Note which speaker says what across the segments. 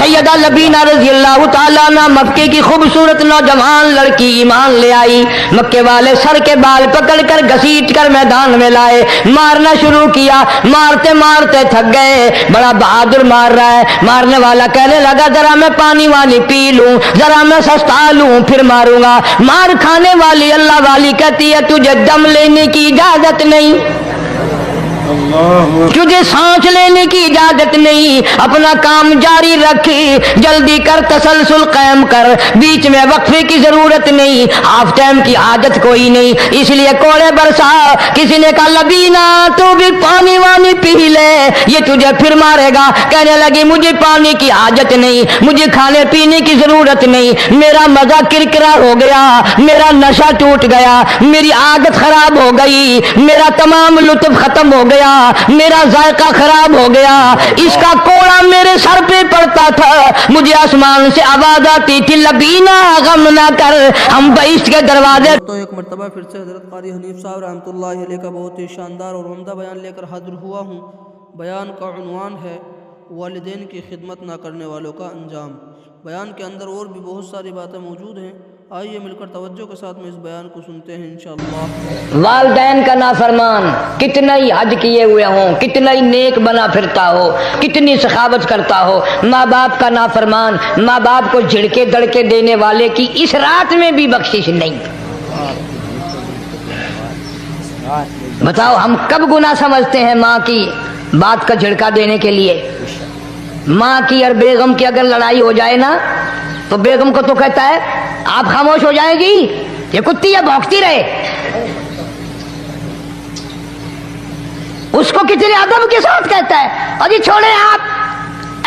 Speaker 1: سیدہ لبینہ رضی اللہ تعالیٰ عنہ مکے کی خوبصورت نوجوان لڑکی ایمان لے آئی. مکے والے سر کے بال پکڑ کر گھسیٹ کر میدان میں لائے, مارنا شروع کیا. مارتے مارتے تھک گئے, بڑا بہادر مار رہا ہے. مارنے والا کہنے لگا ذرا میں پانی وانی پی لوں, ذرا میں سستا لوں پھر ماروں گا. مار کھانے والی اللہ والی کہتی ہے تجھے دم لینے کی اجازت نہیں, تجھے سانس لینے کی اجازت نہیں. اپنا کام جاری رکھ, جلدی کر, تسلسل قائم کر, بیچ میں وقفے کی ضرورت نہیں. ہاف ٹائم کی عادت کوئی نہیں, اس لیے کوڑے برسا. کسی نے کہا لبینہ تو بھی پانی وانی پی لے, یہ تجھے پھر مارے گا. کہنے لگی مجھے پانی کی حاجت نہیں, مجھے کھانے پینے کی ضرورت نہیں. میرا مزہ کرکرا ہو گیا, میرا نشہ ٹوٹ گیا, میری عادت خراب ہو گئی, میرا تمام لطف ختم ہو گیا, میرا ذائقہ خراب ہو گیا. اس کا کوڑا میرے سر پہ پڑتا تھا, مجھے آسمان سے آواز آتی تھی لبینہ غم نہ کر, ہم بہشت کے دروازے.
Speaker 2: تو ایک مرتبہ پھر سے حضرت قاری حنیف صاحب رحمۃ اللہ علیہ کا بہت ہی شاندار اور عمدہ بیان لے کر حاضر ہوا ہوں. بیان کا عنوان ہے والدین کی خدمت نہ کرنے والوں کا انجام. بیان کے اندر اور بھی بہت ساری باتیں موجود ہیں, آئیے مل کر توجہ کے ساتھ میں اس بیان کو سنتے ہیں انشاءاللہ.
Speaker 1: والدین کا نافرمان کتنا ہی حج کیے ہوئے ہوں, کتنا ہی نیک بنا پھرتا ہو, کتنی سخاوت کرتا ہو, ماں باپ کا نافرمان, ماں باپ کو جھڑکے دڑکے دینے والے کی اس رات میں بھی بخشش نہیں. بتاؤ ہم کب گناہ سمجھتے ہیں ماں کی بات کا جھڑکا دینے کے لیے. ماں کی اور بیگم کی اگر لڑائی ہو جائے نا تو بیگم کو تو کہتا ہے آپ خاموش ہو جائیں گی, یہ کتی ہے بھونکتی رہے. اس کو کتنے ادب کے ساتھ کہتا ہے ابھی چھوڑے آپ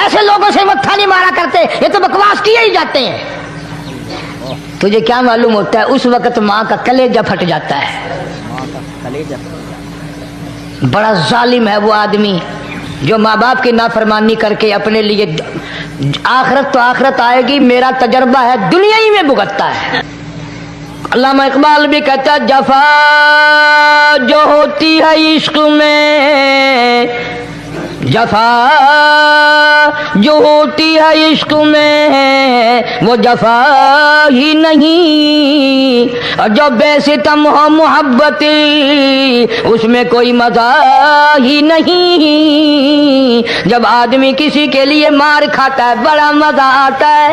Speaker 1: ایسے لوگوں سے متھا نہیں مارا کرتے, یہ تو بکواس کیے ہی جاتے ہیں. تجھے کیا معلوم ہوتا ہے اس وقت ماں کا کلیجہ پھٹ جاتا ہے. بڑا ظالم ہے وہ آدمی جو ماں باپ کی نافرمانی کر کے اپنے لیے آخرت تو آخرت آئے گی, میرا تجربہ ہے دنیا ہی میں بھگتتا ہے. علامہ اقبال بھی کہتا ہے جفا جو ہوتی ہے عشق میں, جفا جو ہوتی ہے عشق میں وہ جفا ہی نہیں, اور جو بے ستم ہو محبت اس میں کوئی مزہ ہی نہیں. جب آدمی کسی کے لیے مار کھاتا ہے بڑا مزہ آتا ہے.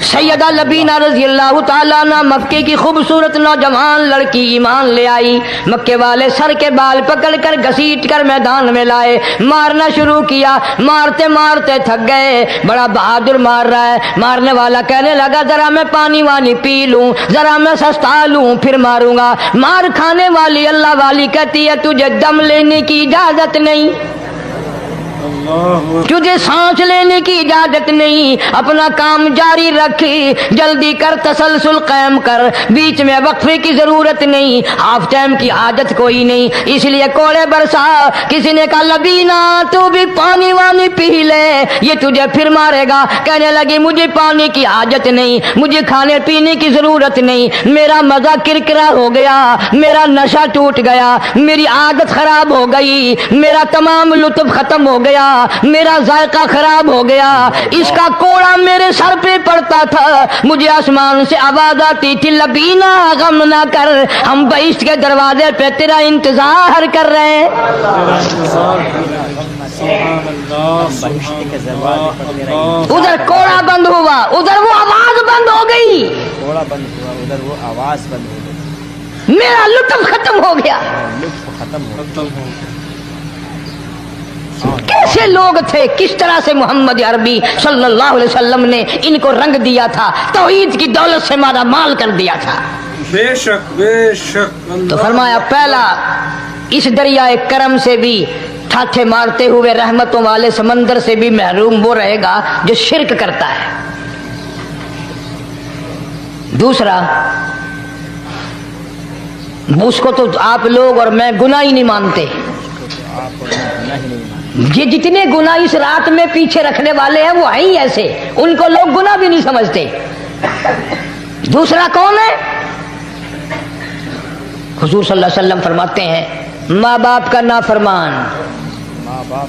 Speaker 1: سیدہ لبینہ رضی اللہ تعالیٰ عنہ مکے کی خوبصورت نوجوان لڑکی ایمان لے آئی. مکے والے سر کے بال پکڑ کر گھسیٹ کر میدان میں لائے, مارنا شروع کیا. مارتے مارتے تھک گئے, بڑا بہادر مار رہا ہے. مارنے والا کہنے لگا ذرا میں پانی وانی پی لوں, ذرا میں سستا لوں پھر ماروں گا. مار کھانے والی اللہ والی کہتی ہے تجھے دم لینے کی اجازت نہیں, تجھے سانس لینے کی اجازت نہیں. اپنا کام جاری رکھ, جلدی کر, تسلسل قائم کر, بیچ میں وقفے کی ضرورت نہیں. ہاف ٹائم کی عادت کوئی نہیں, اس لیے کوڑے برسا. کسی نے کہا لبینہ تو بھی پانی وانی پی لے, یہ تجھے پھر مارے گا. کہنے لگی مجھے پانی کی حاجت نہیں, مجھے کھانے پینے کی ضرورت نہیں. میرا مزہ کرکرا ہو گیا, میرا نشہ ٹوٹ گیا, میری عادت خراب ہو گئی, میرا تمام لطف ختم ہو گیا, میرا ذائقہ خراب ہو گیا. اس کا کوڑا میرے سر پہ پڑتا تھا, مجھے آسمان سے آواز آتی تھی لبینہ غم نہ کر, ہم بہشت کے دروازے پہ تیرا انتظار کر رہے ہیں. ادھر کوڑا بند ہوا, ادھر وہ آواز بند ہو گئی,
Speaker 3: کوڑا بند ہوا, ادھر وہ آواز بند ہو گئی,
Speaker 1: میرا لطف ختم ہو گیا.
Speaker 3: لطف ختم ہو گیا.
Speaker 1: کیسے لوگ تھے, کس طرح سے محمد عربی صلی اللہ علیہ وسلم نے ان کو رنگ دیا تھا, توحید کی دولت سے مالا مال کر دیا تھا.
Speaker 4: بے شک بے شک.
Speaker 1: تو فرمایا پہلا اس دریائے کرم سے بھی ٹھاٹھے مارتے ہوئے رحمتوں والے سمندر سے بھی محروم وہ رہے گا جو شرک کرتا ہے. دوسرا اس کو تو آپ لوگ اور میں گناہ ہی نہیں مانتے. یہ جتنے گناہ اس رات میں پیچھے رکھنے والے ہیں وہ ہیں ہی ایسے, ان کو لوگ گناہ بھی نہیں سمجھتے. دوسرا کون ہے؟ حضور صلی اللہ علیہ وسلم فرماتے ہیں ماں باپ کا نافرمان,
Speaker 3: ماں باپ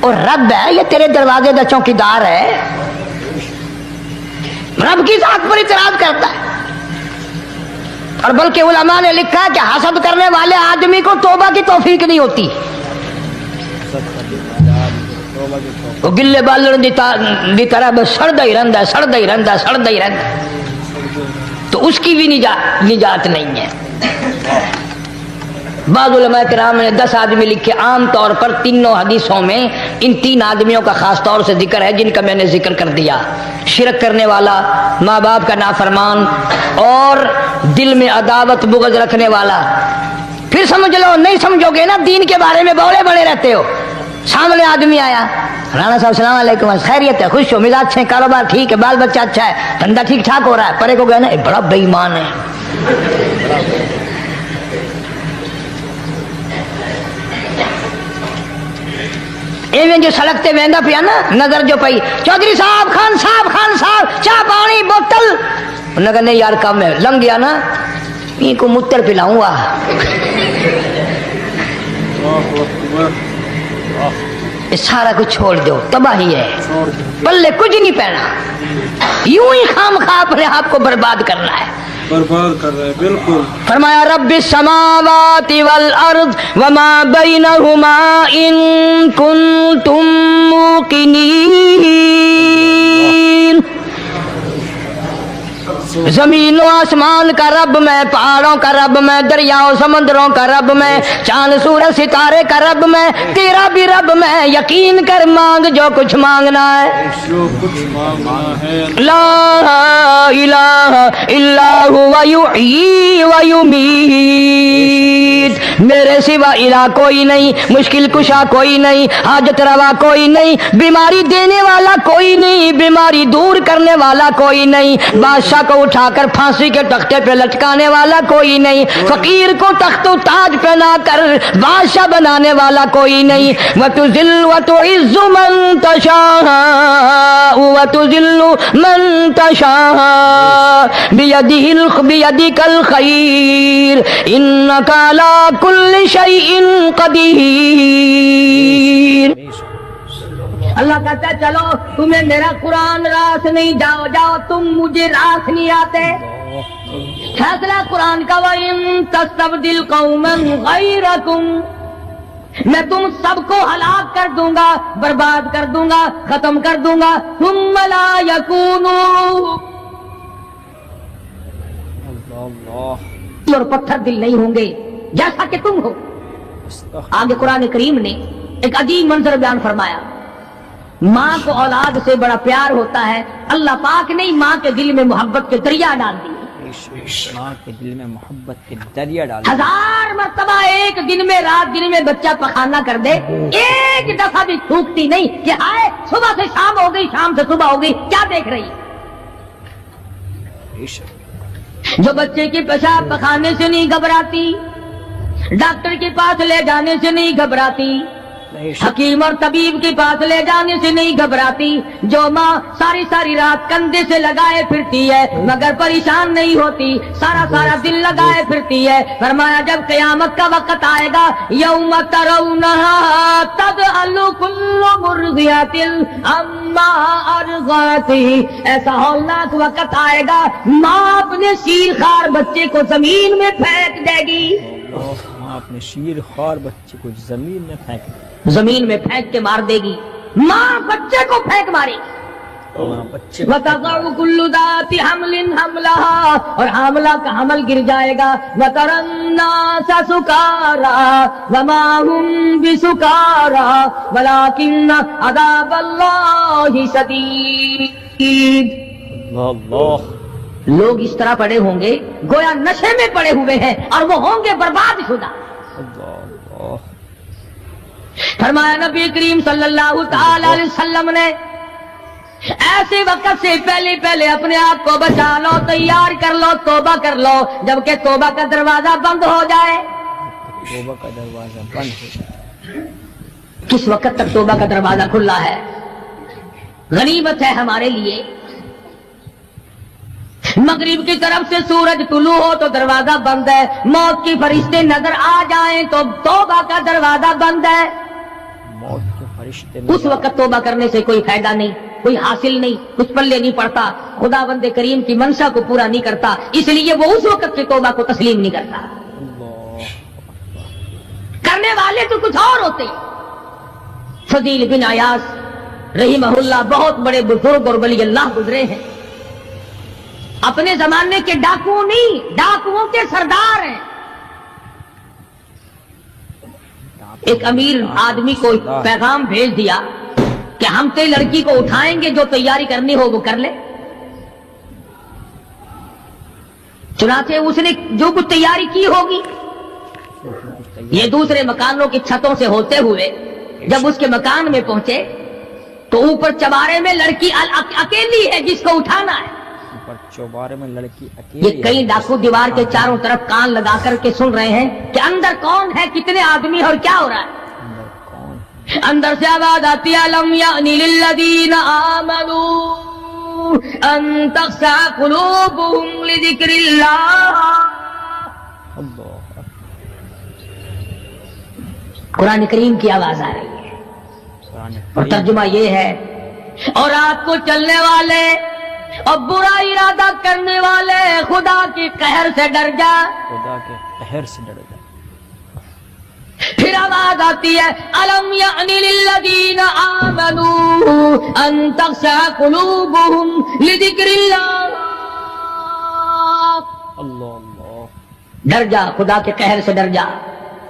Speaker 1: اور رب ہے یہ تیرے دروازے کا چوکیدار ہے، رب کی ذات پر اعتراض کرتا ہے۔ اور بلکہ علماء نے لکھا کہ حسد کرنے والے آدمی کو توبہ کی توفیق نہیں ہوتی، وہ گلے بالن دی طرح بس سڑدا ہی رہندا تو اس کی بھی نجات نہیں ہے۔ بعض علماء کرام نے 10 آدمی لکھے، عام طور پر تینوں حدیثوں میں ان 3 آدمیوں کا خاص طور سے ذکر ہے جن کا میں نے ذکر کر دیا، شرک کرنے والا، ماں باپ کا نافرمان، اور دل میں عداوت بغض رکھنے والا۔ پھر سمجھ لو، نہیں سمجھو گے نا دین کے بارے میں بولے بڑے رہتے ہو۔ سامنے آدمی آیا، رانا صاحب السلام علیکم، خیریت ہے، خوش ہو، مزاج اچھے، کاروبار ٹھیک ہے، بال بچہ اچھا ہے، دھندا ٹھیک ٹھاک ہو رہا ہے، پرے کو گئے نا بڑا بے ایمان ہے۔ ایویں جو سڑک تے ویندا پیا نا، نظر جو پئی، چودھری صاحب، خان صاحب چاہ پانی بوتل، انہوں نے کہا نہیں یار کم ہے، لنگ گیا نا ان کو متر پلاؤں گا۔ سارا کچھ چھوڑ دو، تباہی ہے، پلے کچھ نہیں پہنا، یوں ہی خام خواہ اپنے آپ کو برباد کرنا ہے،
Speaker 4: برباد کر رہے ہیں بالکل۔
Speaker 1: فرمایا رب السماوات والارض وما بینہما ان کنتم موقنین، زمین و آسمان کا رب میں، پہاڑوں کا رب میں، دریاؤں سمندروں کا رب میں، چاند سورج ستارے کا رب میں، تیرا بھی رب میں، یقین کر مانگ جو کچھ مانگنا ہے،
Speaker 4: جو کچھ مانگنا ہے،
Speaker 1: لا الہ الا هو یحیی و یمیت، میرے سوا الہ کوئی نہیں، مشکل کشا کوئی نہیں، حاجت روا کوئی نہیں، بیماری دینے والا کوئی نہیں، بیماری دور کرنے والا کوئی نہیں، بادشاہ کو اٹھا کر پھانسی کے تختے پہ لٹکانے والا کوئی نہیں، فقیر کو تخت و تاج پہنا کر بادشاہ بنانے والا کوئی نہیں، وَتُذِلُّ وَتُعِزُّ مَن تَشَاءُ وَتُذِلُّ مَن تَشَاءُ بِيَدِكَ الْخَيْرُ إِنَّكَ عَلَى كُلِّ شَيْءٍ قَدِيرٌ۔ اللہ کہتا ہے چلو تمہیں میرا قرآن راس نہیں، جاؤ تم مجھے راس نہیں آتے، فیصلہ قرآن کا وَإِن تَسْتَبْدِلْ قَوْمًا غَيْرَكُمْ، میں تم سب کو ہلاک کر دوں گا، برباد کر دوں گا، ختم کر دوں گا، ثُمَّ لَا يَكُونُوا، اور پتھر دل نہیں ہوں گے جیسا کہ تم ہو۔ آگے قرآن کریم نے ایک عجیب منظر بیان فرمایا، ماں کو اولاد سے بڑا پیار ہوتا ہے، اللہ پاک نے ماں کے دل میں محبت کے دریا ڈال دی،
Speaker 3: ماں کے دل میں محبت کے دریا ڈال،
Speaker 1: 1000 مرتبہ ایک دن میں، رات دن میں بچہ پخانہ کر دے، ایک دفعہ بھی تھوکتی نہیں کہ ہائے صبح سے شام ہو گئی، شام سے صبح ہو گئی، کیا دیکھ رہی؟ جو بچے کی پیشاب پخانے سے نہیں گھبراتی، ڈاکٹر کے پاس لے جانے سے نہیں گھبراتی، حکیم اور طبیب کے پاس لے جانے سے نہیں گھبراتی، جو ماں ساری ساری رات کندھے سے لگائے پھرتی ہے مگر پریشان نہیں ہوتی، سارا دن لگائے پھرتی ہے، فرمایا جب قیامت کا وقت آئے گا، یوم ترونہا تذہل کل مرضعۃ عما ارضعت، ایسا ہولناک وقت آئے گا ماں اپنے شیر خوار بچے کو زمین میں پھینک دے گی،
Speaker 3: ماں اپنے شیر خوار بچے کو زمین میں پھینک دے،
Speaker 1: زمین میں پھینک کے مار دے گی، ماں بچے کو پھینک مارے گی، وَتَضَعُ كُلُّ ذَاتِ حَمْلٍ حَمْلَهَا، اور حاملہ کا حمل گر جائے گا، وَتَرَى النَّاسَ سُكَارَى وَمَا هُمْ بِسُكَارَى وَلَكِنَّ عَذَابَ اللَّهِ شَدِيدٌ۔
Speaker 3: اللہ،
Speaker 1: لوگ اس طرح پڑے ہوں گے گویا نشے میں پڑے ہوئے ہیں اور وہ ہوں گے برباد شدہ۔ فرمایا نبی کریم صلی اللہ تعالی علیہ وسلم نے ایسے وقت سے پہلے اپنے آپ کو بچا لو، تیار کر لو، توبہ کر لو، جبکہ توبہ کا دروازہ بند ہو جائے۔
Speaker 3: توبہ کا دروازہ بند ہو جائے،
Speaker 1: کس وقت تک توبہ کا دروازہ کھلا ہے؟ غنیمت ہے ہمارے لیے، مغرب کی طرف سے سورج طلوع ہو تو دروازہ بند ہے، موت کی فرشتے نظر آ جائیں تو توبہ کا دروازہ بند ہے،
Speaker 3: موت کے رشتے
Speaker 1: اس وقت توبہ کرنے سے کوئی فائدہ نہیں، کوئی حاصل نہیں، کچھ پلے نہیں پڑتا، خدا بند کریم کی منشا کو پورا نہیں کرتا، اس لیے وہ اس وقت کی توبہ کو تسلیم نہیں کرتا۔
Speaker 3: اللہ
Speaker 1: کرنے والے تو کچھ اور ہوتے ہیں۔ فضیل بن عیاض رحمہ اللہ بہت بڑے بزرگ اور ولی اللہ گزرے ہیں، اپنے زمانے کے ڈاکو نہیں، ڈاکوؤں کے سردار ہیں۔ ایک امیر آدمی کو پیغام بھیج دیا کہ ہم تیری لڑکی کو اٹھائیں گے، جو تیاری کرنی ہو وہ کر لے۔ چنانچہ اس نے جو کچھ تیاری کی ہوگی، یہ دوسرے مکانوں کی چھتوں سے ہوتے ہوئے جب اس کے مکان میں پہنچے تو اوپر چوارے میں لڑکی اکیلی ہے جس کو اٹھانا ہے۔
Speaker 3: اوپر چوبارے میں لڑکی اکیلی
Speaker 1: یہ کئی ڈاکو دیوار کے چاروں طرف کان لگا کر کے سن رہے ہیں کہ اندر کون ہے، کتنے آدمی اور کیا ہو رہا ہے۔
Speaker 3: اندر کون ہے؟
Speaker 1: اندر سے آواز آتی ہے لم یعنی للذین آمنوا ان تخشع قلوبهم لذکر اللہ۔
Speaker 3: اللہ
Speaker 1: قرآن کریم کی آواز آ رہی ہے
Speaker 3: قرآن
Speaker 1: اور
Speaker 3: کریم
Speaker 1: ترجمہ یہ ہے، اور رات کو چلنے والے اور برا ارادہ کرنے والے خدا کی قہر سے ڈر جا۔
Speaker 3: خدا کے قہر سے ڈر جائے۔
Speaker 1: پھر آواز آتی ہے الم یعنی للذین آمنوا ان تخشع قلوبهم لذکر اللہ۔
Speaker 3: اللہ اللہ
Speaker 1: ڈر جا، خدا کے قہر سے ڈر جا۔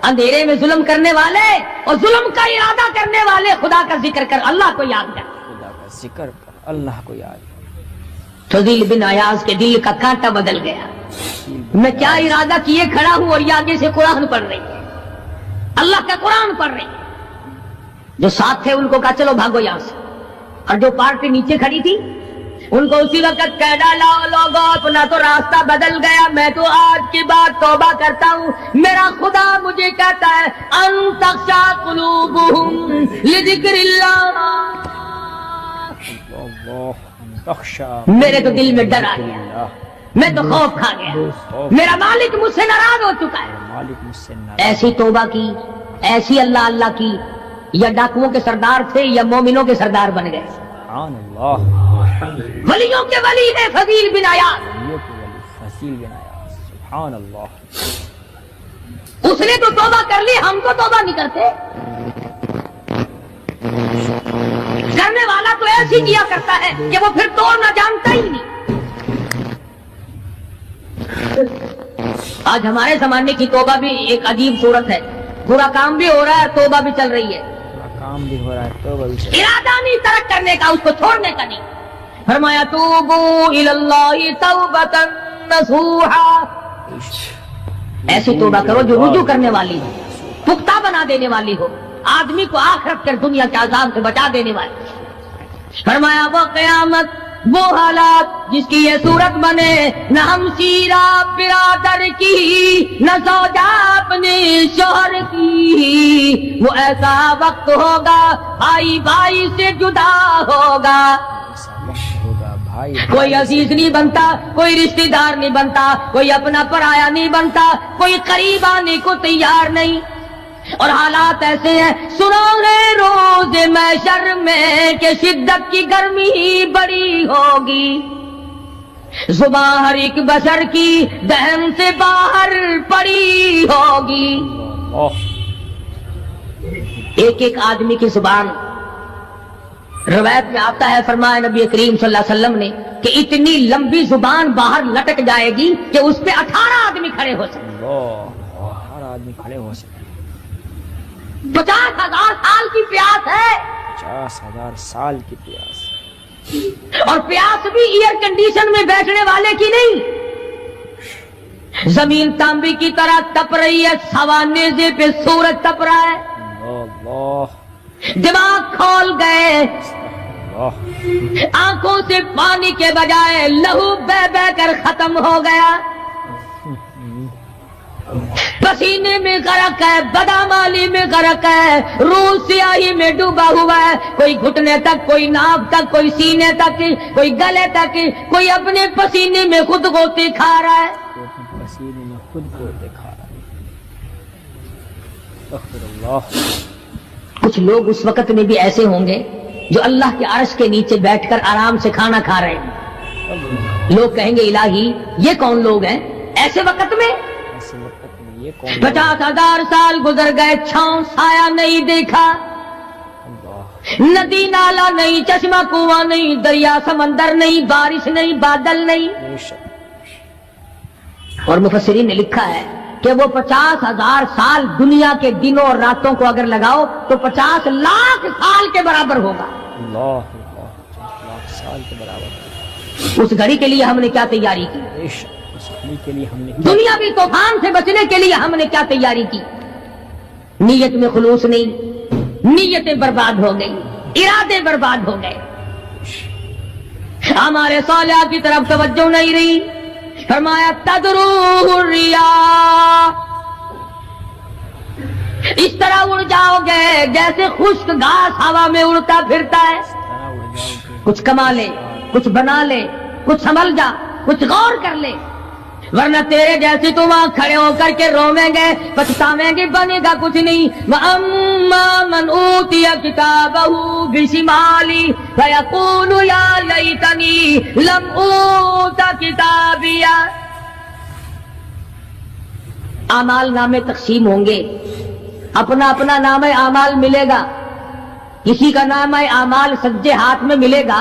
Speaker 1: اندھیرے میں ظلم کرنے والے اور ظلم کا ارادہ کرنے والے خدا کا ذکر کر، اللہ کو یاد کر۔
Speaker 3: خدا کا ذکر کر، اللہ کو یاد کر۔
Speaker 1: فضیل بن عیاض کے دل کا کانٹا بدل گیا، میں کیا ارادہ کیے کھڑا ہوں اور یہ آگے سے قرآن پڑھ رہی ہے، اللہ کا قرآن پڑھ رہی ہے۔ جو ساتھ تھے ان کو کہا چلو بھاگو یہاں سے، اور جو پارٹی نیچے کھڑی تھی ان کو اسی وقت کہہ ڈالا لوگوں اپنا تو راستہ بدل گیا، میں تو آج کی بات توبہ کرتا ہوں، میرا خدا مجھے کہتا ہے ان تخشع قلوبهم لذکر اللہ۔
Speaker 3: اللہ تخشع
Speaker 1: میرے تو دل میں ڈر آ گیا، میں تو خوف کھا گیا، میرا مالک مجھ سے ناراض ہو چکا ہے۔
Speaker 3: مالک مجھ سے ناراض۔
Speaker 1: ایسی توبہ کی، ایسی اللہ اللہ کی، یا ڈاکوؤں کے سردار تھے یا مومنوں کے سردار بن گئے۔
Speaker 3: سبحان اللہ،
Speaker 1: ولیوں کے ولی ہے فضیل بن عیاض۔
Speaker 3: ولیوں کے ولی فضیل بن عیاض، سبحان اللہ۔
Speaker 1: اس نے تو توبہ کر لی، ہم تو توبہ نہیں کرتے۔ کرنے والا تو ایسی کیا کرتا ہے کہ وہ پھر توڑنا جانتا ہی نہیں۔ آج ہمارے زمانے کی توبہ بھی ایک عجیب صورت ہے، برا کام بھی ہو رہا ہے، توبہ بھی چل رہی ہے۔
Speaker 3: کام بھی ہو رہا ہے، توبہ بھی چل
Speaker 1: ارادہ نہیں ترک کرنے کا، اس کو چھوڑنے کا نہیں۔ فرمایا توبوا الی اللہ توبۃ نصوحا، ایسی توبہ کرو جو رجوع کرنے والی ہو، پختہ بنا دینے والی ہو، آدمی کو آخرت کے دنیا کے عذاب سے بچا دینے والی۔ فرمایا وہ قیامت، وہ حالات جس کی یہ صورت بنے، نہ ہم سیرا برادر کی، نہ زوجہ اپنے شوہر کی، وہ ایسا وقت ہوگا بھائی بھائی سے جدا ہوگا،
Speaker 3: ایسا وقت ہوگا بھائی
Speaker 1: کوئی عزیز نہیں بنتا، کوئی رشتہ دار نہیں بنتا، کوئی اپنا پرایا نہیں بنتا، کوئی قریب آنے کو تیار نہیں۔ اور حالات ایسے ہیں، سنو گے روز محشر میں کہ شدت کی گرمی بڑی ہوگی، زبان ہر ایک بشر کی دہن سے باہر پڑی ہوگی۔
Speaker 3: اللہ،
Speaker 1: ایک ایک آدمی کی زبان، روایت میں آتا ہے، فرمایا نبی کریم صلی اللہ علیہ وسلم نے کہ اتنی لمبی زبان باہر لٹک جائے گی کہ اس پہ 18 آدمی کھڑے ہو سکتے،
Speaker 3: اللہ، ہر آدمی کھڑے ہو سکے۔
Speaker 1: 50,000 سال کی پیاس ہے،
Speaker 3: 50,000 سال کی پیاس،
Speaker 1: اور پیاس بھی ایئر کنڈیشن میں بیٹھنے والے کی نہیں، زمین تانبی کی طرح تپ رہی ہے، سوانیزے پہ سورج تپ رہا ہے،
Speaker 3: اللہ
Speaker 1: دماغ کھول گئے،
Speaker 3: اللہ،
Speaker 1: آنکھوں سے پانی کے بجائے لہو بہ بہ کر ختم ہو گیا، پسینے میں غرق ہے، بدامالی میں غرق ہے، روح سیاہی میں ڈوبا ہوا ہے، کوئی گھٹنے تک، کوئی ناف تک، کوئی سینے تک، کوئی گلے تک، کوئی اپنے پسینے میں خود غوطے کھا رہا ہے۔
Speaker 3: تو اپنے پسینے میں خود کو دکھا رہا ہے۔ استغفر اللہ،
Speaker 1: کچھ لوگ اس وقت میں بھی ایسے ہوں گے جو اللہ کے عرش کے نیچے بیٹھ کر آرام سے کھانا کھا رہے ہیں. لوگ کہیں گے الہی یہ کون لوگ ہیں ایسے وقت میں؟
Speaker 3: ایسے وقت میں یہ کون
Speaker 1: 50,000 سال گزر گئے، چھاؤں سایہ نہیں دیکھا، ندی نالا نہیں، چشمہ کنواں نہیں، دریا سمندر نہیں، بارش نہیں، بادل نہیں.
Speaker 3: بے شک.
Speaker 1: اور مفسرین نے لکھا ہے کہ وہ 50,000 سال دنیا کے دنوں اور راتوں کو اگر لگاؤ تو 50 لاکھ سال کے برابر ہوگا.
Speaker 3: اللہ اللہ 50 لاکھ سال کے برابر ہے.
Speaker 1: اس گھڑی کے لیے ہم نے کیا تیاری کی؟
Speaker 3: بے شک. اس گھڑی کے لیے ہم نے
Speaker 1: دنیاوی طوفان سے بچنے کے لیے ہم نے کیا تیاری کی؟ نیت میں خلوص نہیں، نیتیں برباد ہو گئی، ارادے برباد ہو گئے، ہمارے صالحہ کی طرف توجہ نہیں رہی. فرمایا تدروہ الریاح، اس طرح اڑ جاؤ گے جیسے خشک گھاس ہوا میں اڑتا پھرتا ہے. کچھ کما لے، کچھ بنا لے، کچھ سنبھل جا، کچھ غور کر لے، ورنہ تیرے جیسے تو وہاں کھڑے ہو کر کے رویں گے، پچھتاویں گے، بنے گا کچھ نہیں. وَأَمَّا مَنْ أُوتِيَ كِتَابَهُ بِشِمَالِهِ فَيَقُولُ يَا لَيْتَنِي لَمْ أُوتَ كِتَابِيَهْ. اعمال نامے تقسیم ہوں گے، اپنا اپنا نام اعمال ملے گا. کسی کا نام اعمال سجے ہاتھ میں ملے گا،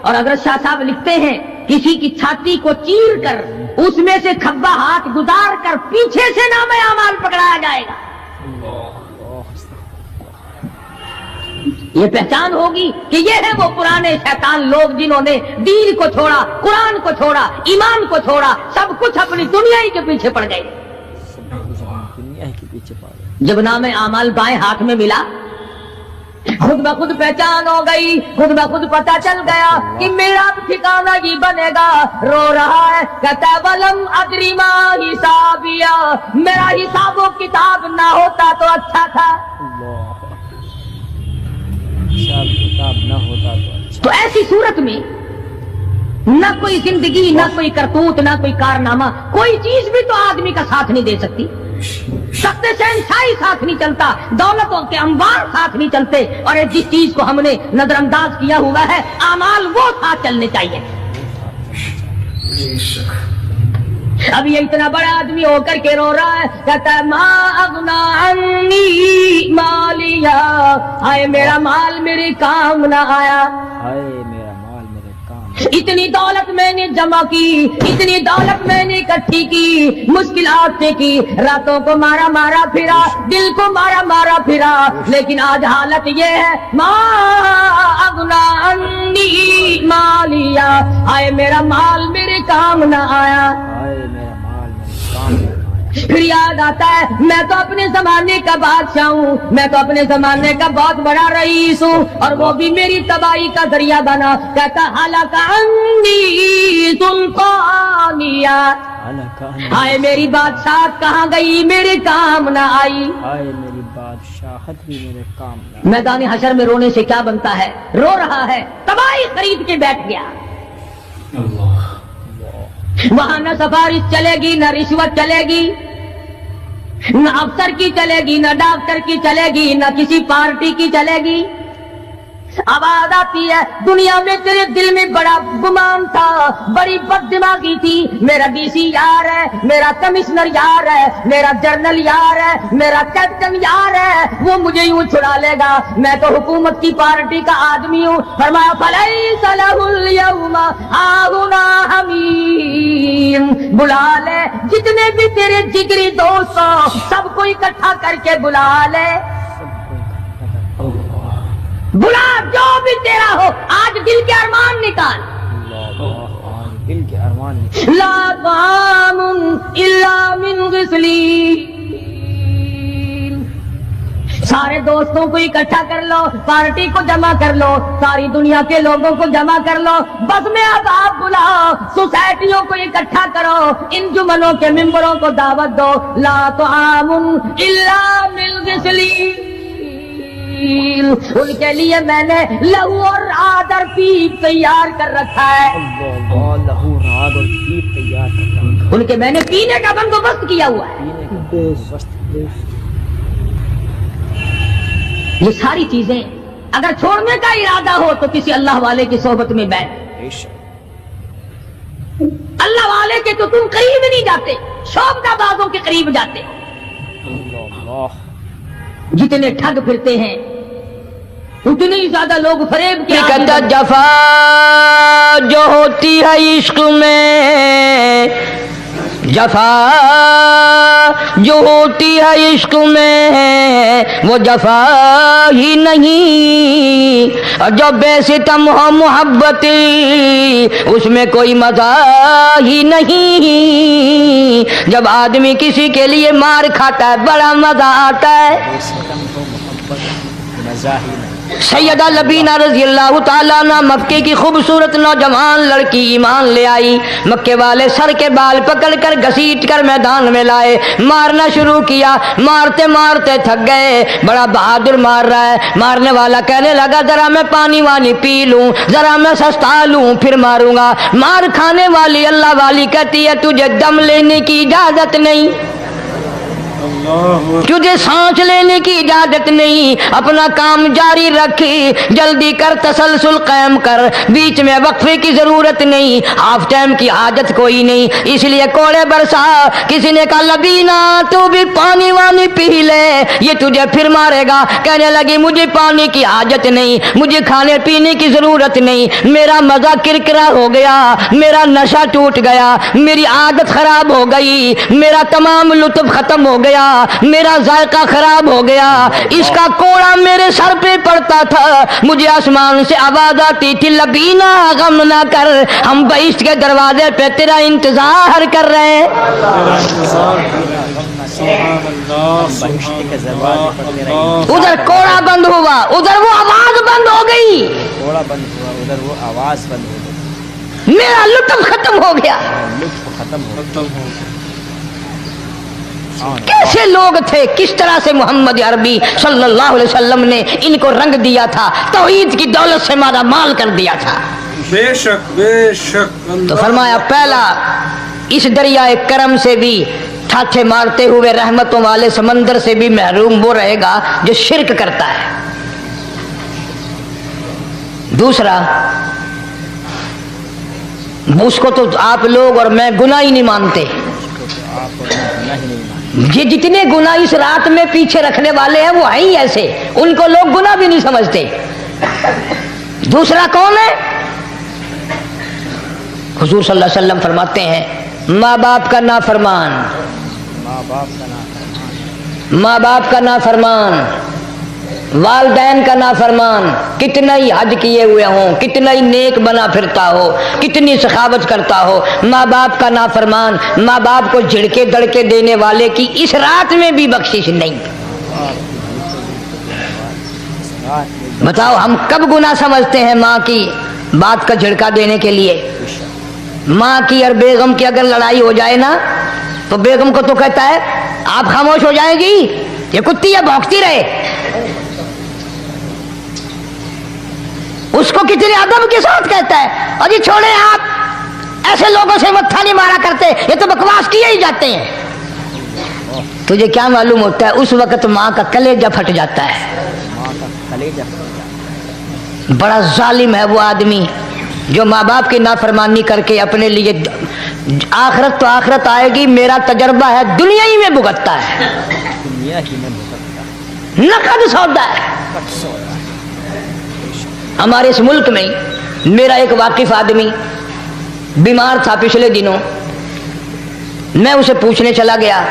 Speaker 1: اور اگر شاہ صاحب لکھتے ہیں کسی کی چھاتی کو چیر کر اس میں سے کھبا ہاتھ گزار کر پیچھے سے نام اعمال پکڑایا جائے گا. یہ پہچان ہوگی کہ یہ ہے وہ پرانے شیطان لوگ جنہوں نے دین کو چھوڑا، قرآن کو چھوڑا، ایمان کو چھوڑا، سب کچھ اپنی دنیا ہی کے پیچھے پڑ گئے.
Speaker 3: دنیا کے پیچھے پا گئے.
Speaker 1: جب نام اعمال بائیں ہاتھ میں ملا، خود بخود پہچان ہو گئی، خود بخود پتہ چل گیا کہ میرا ٹھکانہ ہی بنے گا. رو رہا ہے کہتا ہے وَلَمْ أَدْرِ مَا حِسَابِيَهْ، میرا حساب و کتاب نہ ہوتا تو اچھا تھا.
Speaker 3: اللہ حساب کتاب نہ ہوتا تو اچھا.
Speaker 1: تو ایسی صورت میں نہ کوئی زندگی، نہ کوئی کرتوت، نہ کوئی کارنامہ، کوئی چیز بھی تو آدمی کا ساتھ نہیں دے سکتی. سخت شہنشاہی ساتھ نہیں چلتا، دولتوں کے انبار ساتھ نہیں چلتے، اور جس چیز کو ہم نے نظر انداز کیا ہوا ہے اعمال وہ ساتھ چلنے چاہیے. اب یہ اتنا بڑا آدمی ہو کر کے رو رہا ہے، کہتا ہے ما اغنا عنی مالیا، آئے میرا مال میرے کام نہ آیا.
Speaker 3: ہائے میرا مال میرے کام.
Speaker 1: اتنی دولت میں نے جمع کی، اتنی دولت میں نے اکٹھی کی، مشکلات سے کی، راتوں کو مارا مارا پھرا، دل کو مارا مارا پھرا، لیکن آج حالت یہ ہے ما اغنا عنی مالیا، آئے میرا مال میرے کام نہ آیا.
Speaker 3: ہائے میرا مال میرے کام نہ آیا.
Speaker 1: پھر یاد آتا ہے میں تو اپنے زمانے کا بادشاہ ہوں، میں تو اپنے زمانے کا بہت بڑا رئیس ہوں، اور وہ بھی میری تباہی کا ذریعہ بنا. کہتا ہلاک عنی سلطانیہ، ہائے میری بادشاہت کہاں گئی، میرے کام نہ آئی.
Speaker 3: ہائے میری بادشاہت بھی میرے کام نہ آئی.
Speaker 1: میدان حشر میں رونے سے کیا بنتا ہے؟ رو رہا ہے، تباہی خرید کے بیٹھ گیا. وہاں نہ سفارش چلے گی، نہ رشوت چلے گی، نہ افسر کی چلے گی، نہ ڈاکٹر کی چلے گی، نہ کسی پارٹی کی چلے گی. آواز آتی ہے دنیا میں تیرے دل میں بڑا گمان تھا، بڑی بد دماغی تھی، میرا ڈی سی یار ہے، میرا کمشنر یار ہے، میرا جنرل یار ہے، میرا کیپٹن یار ہے، وہ مجھے یوں چھڑا لے گا، میں تو حکومت کی پارٹی کا آدمی ہوں. فرمایا فلیس لہ اليوم ہاہنا حمیم، بلا لے جتنے بھی تیرے جگری دوست ہو سب کو اکٹھا کر کے بلا لے، بلا جو بھی تیرا ہو، آج دل کے ارمان نکال.
Speaker 3: دل کے ارمان
Speaker 1: لا طعام الا من غسلین، سارے دوستوں کو اکٹھا کر لو، پارٹی کو جمع کر لو، ساری دنیا کے لوگوں کو جمع کر لو، بس میں اب آپ بلاؤ، سوسائٹیوں کو اکٹھا کرو، انجمنوں کے ممبروں کو دعوت دو. لا طعام الا من غسلین، ان کے لیے میں نے لہو اور رات اور پیپ تیار کر رکھا ہے.
Speaker 3: اللہ لہو رات اور پیپ تیار کر رکھا ہے.
Speaker 1: ان کے میں نے پینے کا بندوبست کیا ہوا ہے.
Speaker 3: پینے کا بندوبست.
Speaker 1: یہ ساری چیزیں اگر چھوڑنے کا ارادہ ہو تو کسی اللہ والے کی صحبت میں بیٹھ. اللہ والے کے تو تم قریب نہیں جاتے، شوقہ بازوں کے قریب جاتے ہو. جتنے ٹھگ پھرتے ہیں اتنے ہی زیادہ لوگ فریب کے جفا جو ہوتی ہے عشق میں، جفا جو ہوتی ہے عشق میں وہ جفا ہی نہیں، اور جو بے ستم ہو محبت اس میں کوئی مزہ ہی نہیں. جب آدمی کسی کے لیے مار کھاتا ہے بڑا مزہ آتا ہے. سیدہ لبینہ رضی اللہ تعالیٰ عنہ مکے کی خوبصورت نوجوان لڑکی ایمان لے آئی. مکے والے سر کے بال پکڑ کر گھسیٹ کر میدان میں لائے، مارنا شروع کیا. مارتے مارتے تھک گئے، بڑا بہادر مار رہا ہے. مارنے والا کہنے لگا ذرا میں پانی وانی پی لوں، ذرا میں سستا لوں پھر ماروں گا. مار کھانے والی اللہ والی کہتی ہے تجھے دم لینے کی اجازت نہیں، تجھے سانس لینے کی اجازت نہیں. اپنا کام جاری رکھ، جلدی کر، تسلسل قائم کر، بیچ میں وقفے کی ضرورت نہیں، ہاف ٹائم کی حاجت کوئی نہیں. اس لیے کوڑے برسا. کسی نے کہا لبینہ تو بھی پانی وانی پی لے، یہ تجھے پھر مارے گا. کہنے لگی مجھے پانی کی حاجت نہیں، مجھے کھانے پینے کی ضرورت نہیں، میرا مزہ کرکرا ہو گیا، میرا نشہ ٹوٹ گیا، میری عادت خراب ہو گئی، میرا تمام لطف ختم ہو گیا، میرا ذائقہ خراب ہو گیا. اس کا کوڑا میرے سر پہ پڑتا تھا، مجھے آسمان سے آواز آتی تھی لبینہ غم نہ کر، ہم بہشت کے دروازے پہ تیرا انتظار کر رہے ہیں. ادھر کوڑا بند ہوا، ادھر وہ آواز بند ہو گئی،
Speaker 3: کوڑا بند ہوا، ادھر وہ آواز بند ہو گئی،
Speaker 1: میرا لطف ختم ہو گیا.
Speaker 3: لطف ختم ہو گیا.
Speaker 1: کیسے لوگ تھے، کس طرح سے محمد عربی صلی اللہ علیہ وسلم نے ان کو رنگ دیا تھا، توحید کی دولت سے مالا مال کر دیا تھا.
Speaker 4: بے شک بے شک.
Speaker 1: تو فرمایا پہلا اس دریائے کرم سے بھی ٹھاٹھے مارتے ہوئے رحمتوں والے سمندر سے بھی محروم وہ رہے گا جو شرک کرتا ہے. دوسرا اس کو تو آپ لوگ اور میں گناہ ہی نہیں مانتے. یہ جتنے گناہ اس رات میں پیچھے رکھنے والے ہیں وہ ہیں ہی ایسے، ان کو لوگ گناہ بھی نہیں سمجھتے. دوسرا کون ہے؟ حضور صلی اللہ علیہ وسلم فرماتے ہیں ماں باپ کا نافرمان، ماں باپ کا نافرمان، والدین کا نافرمان، کتنا ہی حج کیے ہوئے ہوں، کتنا ہی نیک بنا پھرتا ہو، کتنی سخاوت کرتا ہو، ماں باپ کا نافرمان، ماں باپ کو جھڑکے دڑکے دینے والے کی اس رات میں بھی بخشش نہیں. بتاؤ ہم کب گناہ سمجھتے ہیں ماں کی بات کا جھڑکا دینے کے لیے؟ ماں کی اور بیگم کی اگر لڑائی ہو جائے نا تو بیگم کو تو کہتا ہے آپ خاموش ہو جائیں گی، یہ کتی ہے بھونکتی رہے. اس کو کتنے ادب کے ساتھ کہتا ہے اور یہ چھوڑے آپ ایسے لوگوں سے متھا نہیں مارا کرتے، یہ تو بکواس کیے ہی جاتے ہیں. تجھے کیا معلوم ہوتا ہے اس وقت ماں کا کلیجہ پھٹ جاتا ہے. بڑا ظالم ہے وہ آدمی جو ماں باپ کی نافرمانی کر کے اپنے لیے آخرت تو آخرت آئے گی، میرا تجربہ ہے دنیا ہی میں بھگتتا ہے، نقد سودا ہے. ہمارے اس ملک میں میرا ایک واقف آدمی بیمار تھا پچھلے دنوں، میں اسے پوچھنے چلا گیا.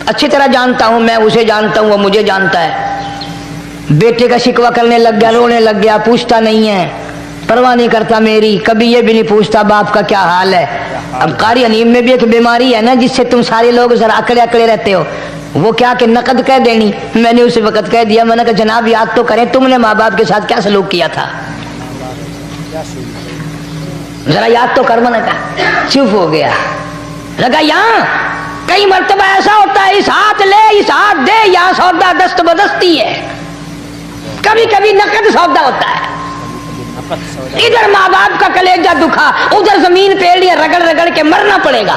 Speaker 1: اچھی طرح جانتا ہوں، میں اسے جانتا ہوں، وہ مجھے جانتا ہے. بیٹے کا شکوہ کرنے لگ گیا، رونے لگ گیا، پوچھتا نہیں ہے، پرواہ نہیں کرتا میری، کبھی یہ بھی نہیں پوچھتا باپ کا کیا حال ہے. اب قاری انیم میں بھی ایک بیماری ہے نا جس سے تم سارے لوگ ذرا اکڑے اکڑے رہتے ہو، وہ کیا کہ نقد کہہ دینی. میں نے اسے وقت کہہ دیا، میں نے کہا جناب یاد تو کریں تم نے ماں باپ کے ساتھ کیا سلوک کیا تھا، ذرا یاد تو کر. میں نے کہا چپ ہو گیا. لگا یہاں کئی مرتبہ ایسا ہوتا ہے اس ہاتھ لے اس ہاتھ دے، یہاں سودا دست بدستی ہے، کبھی کبھی نقد سودا ہوتا ہے. ادھر ماں باپ کا کلیجہ دکھا، ادھر زمین پہ لیا رگڑ رگڑ کے مرنا پڑے گا.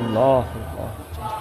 Speaker 3: 50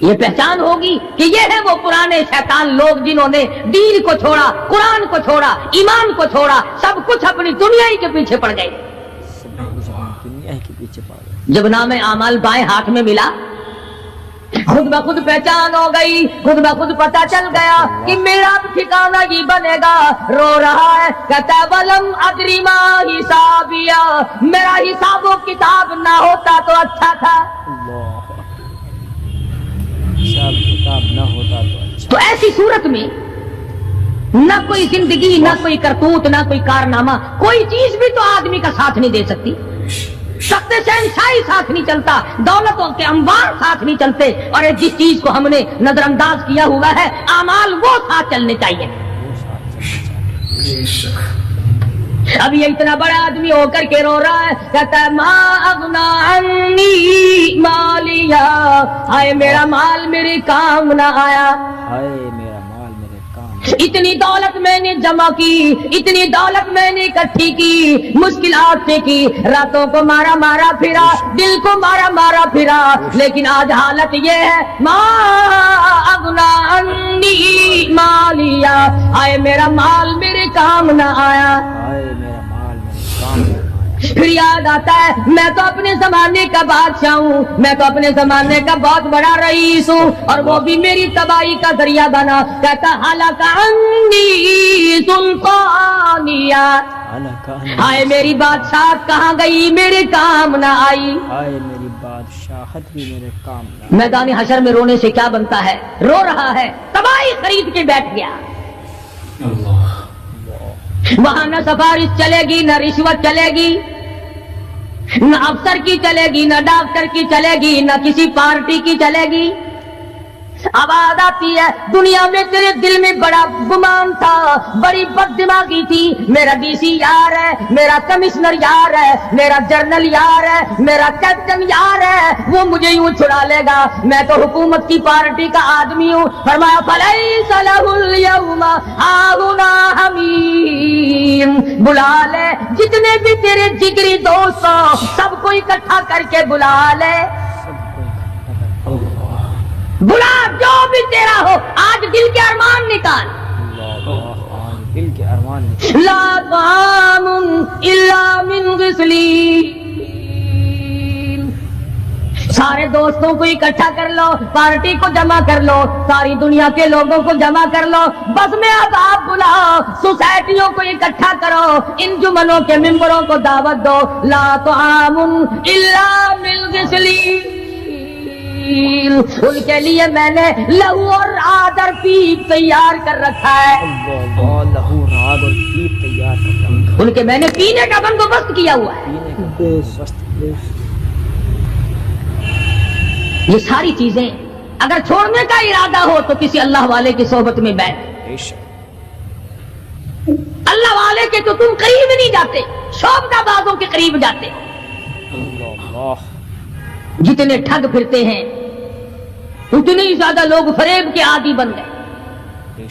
Speaker 1: یہ پہچان ہوگی کہ یہ ہے وہ پرانے شیطان لوگ جنہوں نے دین کو چھوڑا، قرآن کو چھوڑا، ایمان کو چھوڑا، سب کچھ اپنی دنیا ہی کے پیچھے پڑ گئے۔
Speaker 3: دنیا کے پیچھے پڑ گئے۔
Speaker 1: جب نام اعمال بائیں ہاتھ میں ملا، خود بخود پہچان ہو گئی، خود بخود پتہ چل گیا کہ میرا ٹھکانہ یہ بنے گا۔ رو رہا ہے کہتا ہے ولم ادری ما حسابیا، میرا حساب و کتاب نہ ہوتا تو اچھا تھا۔
Speaker 3: اللہ، حساب کتاب نہ ہوتا تو اچھا۔
Speaker 1: تو ایسی صورت میں نہ کوئی زندگی، نہ کوئی کرتوت، نہ کوئی کارنامہ، کوئی چیز بھی تو آدمی کا ساتھ نہیں دے سکتی۔ تخت شہنشاہی ساتھ نہیں چلتا، دولتوں کے انبار ساتھ نہیں چلتے، اور جس چیز کو ہم نے نظر انداز کیا ہوا ہے اعمال وہ ساتھ چلنے چاہیے۔ اب یہ اتنا بڑا آدمی ہو کر کے رو رہا ہے، کہتا ہے ما اغنا عنی مالیا، ہائے میرا مال میرے کام نہ آیا۔
Speaker 3: ہائے میرا مال میرے کام۔
Speaker 1: اتنی دولت میں نے جمع کی، اتنی دولت میں نے اکٹھی کی، مشکلات سے کی، راتوں کو مارا مارا پھرا، دل کو مارا مارا پھرا، لیکن آج حالت یہ ہے ما اغنا عنی مالیا، ہائے میرا مال میرے کام نہ آیا۔
Speaker 3: ہائے میرا مال میرے کام نہ آیا۔
Speaker 1: پھر یاد آتا ہے میں تو اپنے زمانے کا بادشاہ ہوں، میں تو اپنے زمانے کا بہت بڑا رئیس ہوں، اور وہ بھی میری تباہی کا ذریعہ بنا۔ کہتا ہلاک عنی سلطانیہ، ہائے میری بادشاہت کہاں گئی، میرے کام نہ آئی۔
Speaker 3: ہائے میری بادشاہت بھی میرے کام نہ آئی۔
Speaker 1: میدان حشر میں رونے سے کیا بنتا ہے؟ رو رہا ہے، تباہی خرید کے بیٹھ گیا۔ وہاں نہ سفارش چلے گی، نہ رشوت چلے گی، نہ افسر کی چلے گی، نہ ڈاکٹر کی چلے گی، نہ کسی پارٹی کی چلے گی۔ آواز آتی ہے دنیا میں تیرے دل میں بڑا گمان تھا، بڑی بد دماغی تھی، میرا ڈی سی یار ہے، میرا کمشنر یار ہے، میرا جنرل یار ہے، میرا کیپٹن یار ہے، وہ مجھے یوں چھڑا لے گا، میں تو حکومت کی پارٹی کا آدمی ہوں۔ فرمایا فلیس لہ الیوم ہاہنا حمیم، بلا لے جتنے بھی تیرے جگری دوست ہو سب کو اکٹھا کر کے بلا لے، بلا جو بھی تیرا ہو، آج دل کے ارمان نکال۔
Speaker 3: دل کے ارمان میں
Speaker 1: لا طعام الا من غسلین، سارے دوستوں کو اکٹھا کر لو، پارٹی کو جمع کر لو، ساری دنیا کے لوگوں کو جمع کر لو، بس میں اب آپ بلاؤ، سوسائٹیوں کو اکٹھا کرو، انجمنوں کے ممبروں کو دعوت دو، لا طعام الا من غسلین، ان کے لیے میں نے لہو اور آدر پیپ تیار کر رکھا ہے،
Speaker 3: اللہ لہو راد اور پیپ تیار کرتا ہوں۔
Speaker 1: ان کے میں نے پینے کا بندوبست کیا ہوا ہے۔
Speaker 3: پینے کا بندوبست۔
Speaker 1: یہ ساری چیزیں اگر چھوڑنے کا ارادہ ہو تو کسی اللہ والے کی صحبت میں بیٹھ، اللہ والے کے تو تم قریب نہیں جاتے، شعبدہ بازوں کے قریب جاتے ہو۔
Speaker 3: اللہ
Speaker 1: جتنے ٹھگ پھرتے ہیں اتنے ہی زیادہ لوگ فریب کے عادی بن گئے،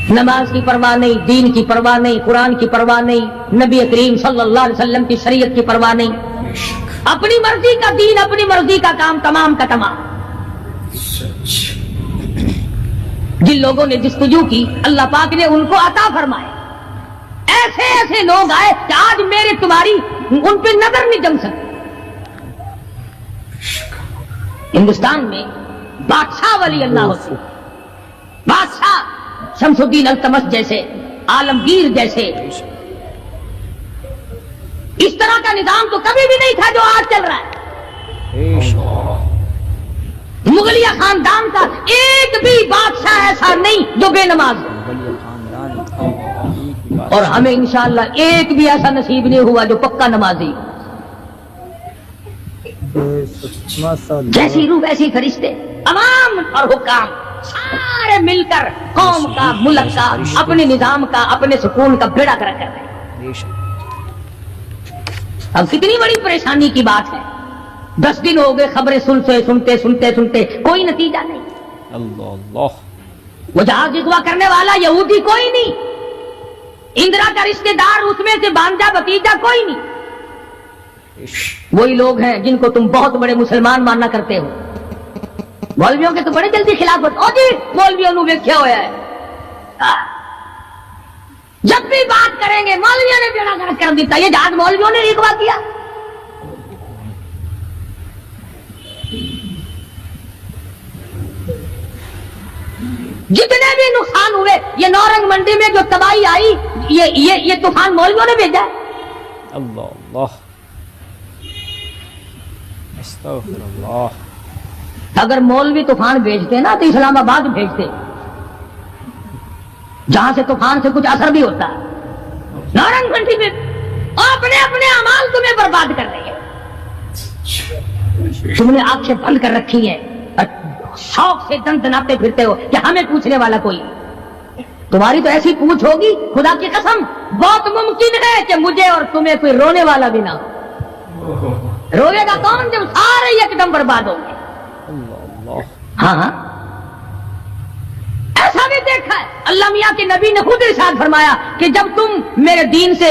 Speaker 1: نماز کی پرواہ نہیں، دین کی پرواہ نہیں، قرآن کی پرواہ نہیں، نبی کریم صلی اللہ علیہ وسلم کی شریعت کی پرواہ نہیں، اپنی مرضی کا دین، اپنی مرضی کا کام، تمام کا تمام۔ جن لوگوں نے جستجو کی اللہ پاک نے ان کو عطا فرمائے، ایسے ایسے لوگ آئے کہ آج میرے تمہاری ان پہ نظر نہیں جم سکتی۔ ہندوستان میں بادشاہ ولی اللہ ہوتے، بادشاہ شمس الدین التمش جیسے، عالمگیر جیسے، اس طرح کا نظام تو کبھی بھی نہیں تھا جو آج چل رہا ہے۔ مغلیہ خاندان کا ایک بھی بادشاہ ایسا نہیں جو بے نماز ہو، اور ہمیں انشاءاللہ ایک بھی ایسا نصیب نہیں ہوا جو پکا نمازی ہو۔ جیسی روح ویسی فرشتے، عوام اور حکام سارے مل کر قوم کا، ملک کا، اپنے نظام کا، اپنے سکون کا بیڑا گرک کر رہے ہیں۔ اب کتنی بڑی پریشانی کی بات ہے، 10 دن ہو گئے خبریں سنتے کوئی نتیجہ نہیں۔
Speaker 3: اللہ
Speaker 1: وہ جہاز اغوا کرنے والا یہودی کوئی نہیں، اندرا کا رشتہ دار اس میں سے بانجا بتیجا کوئی نہیں، وہی لوگ ہیں جن کو تم بہت بڑے مسلمان ماننا کرتے ہو۔ مولویوں کے تو بڑے جلدی خلافت او جی مولویوں نے ویکھیا ہوا ہے جب بھی بات کریں گے مولویوں نے بیڑا گرک کر دیتا یہ جہاز مولویوں نے اغوا کیا جتنے بھی نقصان ہوئے یہ نورنگ منڈی میں جو تباہی آئی یہ طوفان مولویوں نے بھیجا ہے
Speaker 3: اللہ اللہ استغفر اللہ.
Speaker 1: اگر مولوی طوفان بھیجتے نا تو اسلام آباد بھیجتے جہاں سے طوفان سے کچھ اثر بھی ہوتا ہے نورنگ منڈی میں اپنے اپنے اعمال تمہیں برباد کر رہے ہیں تم نے آنکھیں بند کر رکھی ہیں شوق سے دن دناتے پھرتے ہو کہ ہمیں پوچھنے والا کوئی تمہاری تو ایسی پوچھ ہوگی خدا کی قسم بہت ممکن ہے کہ مجھے اور تمہیں کوئی رونے والا بھی نہ ہو روے گا کون جب سارے ایک دم برباد ہوں گے ہاں ہاں ایسا بھی دیکھا ہے اللہ میاں کے نبی نے خود ارشاد فرمایا کہ جب تم میرے دین سے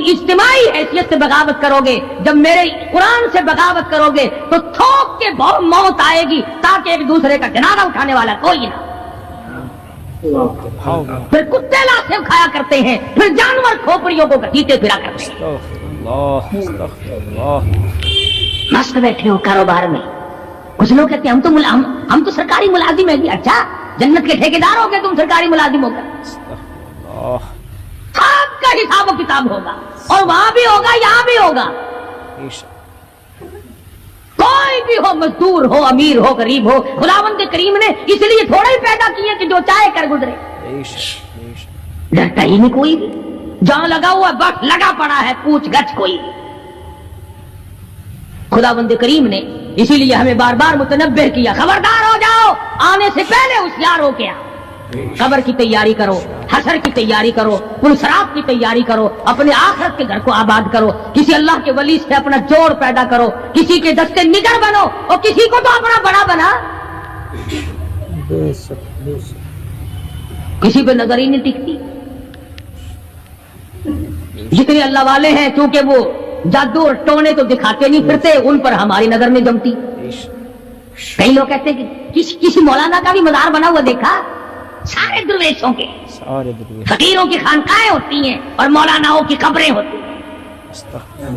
Speaker 1: اجتماعی حیثیت سے بغاوت کرو گے جب میرے قرآن سے بغاوت کرو گے تو تھوک کے موت آئے گی تاکہ ایک دوسرے کا جنازہ اٹھانے والا کوئی نہ پھر کتے لاشیں کھایا کرتے ہیں پھر جانور کھوپڑیوں کو گھسیٹے پھرا کرتے ہیں مست بیٹھے ہو کاروبار میں کچھ لوگ کہتے ہیں ہم تو سرکاری ملازم ہیں جی اچھا جنت کے ٹھیکیدار ہو گئے تم سرکاری ملازم ہو کر آپ کا حساب و کتاب ہوگا اور وہاں بھی ہوگا یہاں بھی ہوگا کوئی بھی ہو مزدور ہو امیر ہو غریب ہو خداوند کریم نے اس لیے تھوڑا ہی پیدا کیے کہ جو چاہے کر گزرے ڈرتا ہی نہیں کوئی بھی جہاں لگا ہوا بس لگا پڑا ہے پوچھ گچھ کوئی بھی خداوند کریم نے اسی لیے ہمیں بار بار متنبہ کیا خبردار ہو جاؤ آنے سے پہلے ہوشیار ہو گیا قبر کی تیاری کرو حشر کی تیاری کرو پلسرات کی تیاری کرو اپنے آخرت کے گھر کو آباد کرو کسی اللہ کے ولی سے اپنا جوڑ پیدا کرو کسی کے دستے نگر بنو اور کسی کو تو اپنا بڑا بنا کسی پہ نظر ہی نہیں ٹکتی جتنے اللہ والے ہیں کیونکہ وہ جادو اور ٹونے تو دکھاتے نہیں پھرتے ان پر ہماری نظر نہیں جمتی کئی لوگ کہتے ہیں کہ کسی مولانا کا بھی مزار بنا ہوا دیکھا سارے درویشوں کے فقیروں کی خانقاہیں ہوتی ہیں اور مولاناؤں کی قبریں ہوتی ہیں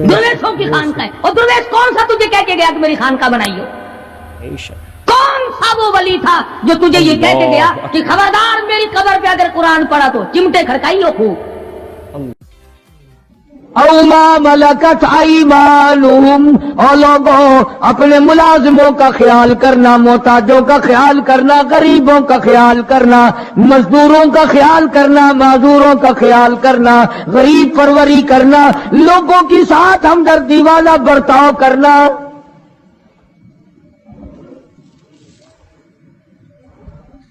Speaker 1: درویشوں کی خانقاہیں اور درویش کون سا تجھے کہہ کے گیا کہ میری خانقاہ بنائی ہو کون سا وہ ولی تھا جو تجھے یہ کہہ کے گیا کہ خبردار میری قبر پہ اگر قرآن پڑھا تو چمٹے کھڑکائی ہو خوب
Speaker 5: او ما ملکت ایمانہم اور لوگوں اپنے ملازموں کا خیال کرنا محتاجوں کا خیال کرنا غریبوں کا خیال کرنا مزدوروں کا خیال کرنا معذوروں کا خیال کرنا غریب پروری کرنا لوگوں کے ساتھ ہمدردی والا برتاؤ کرنا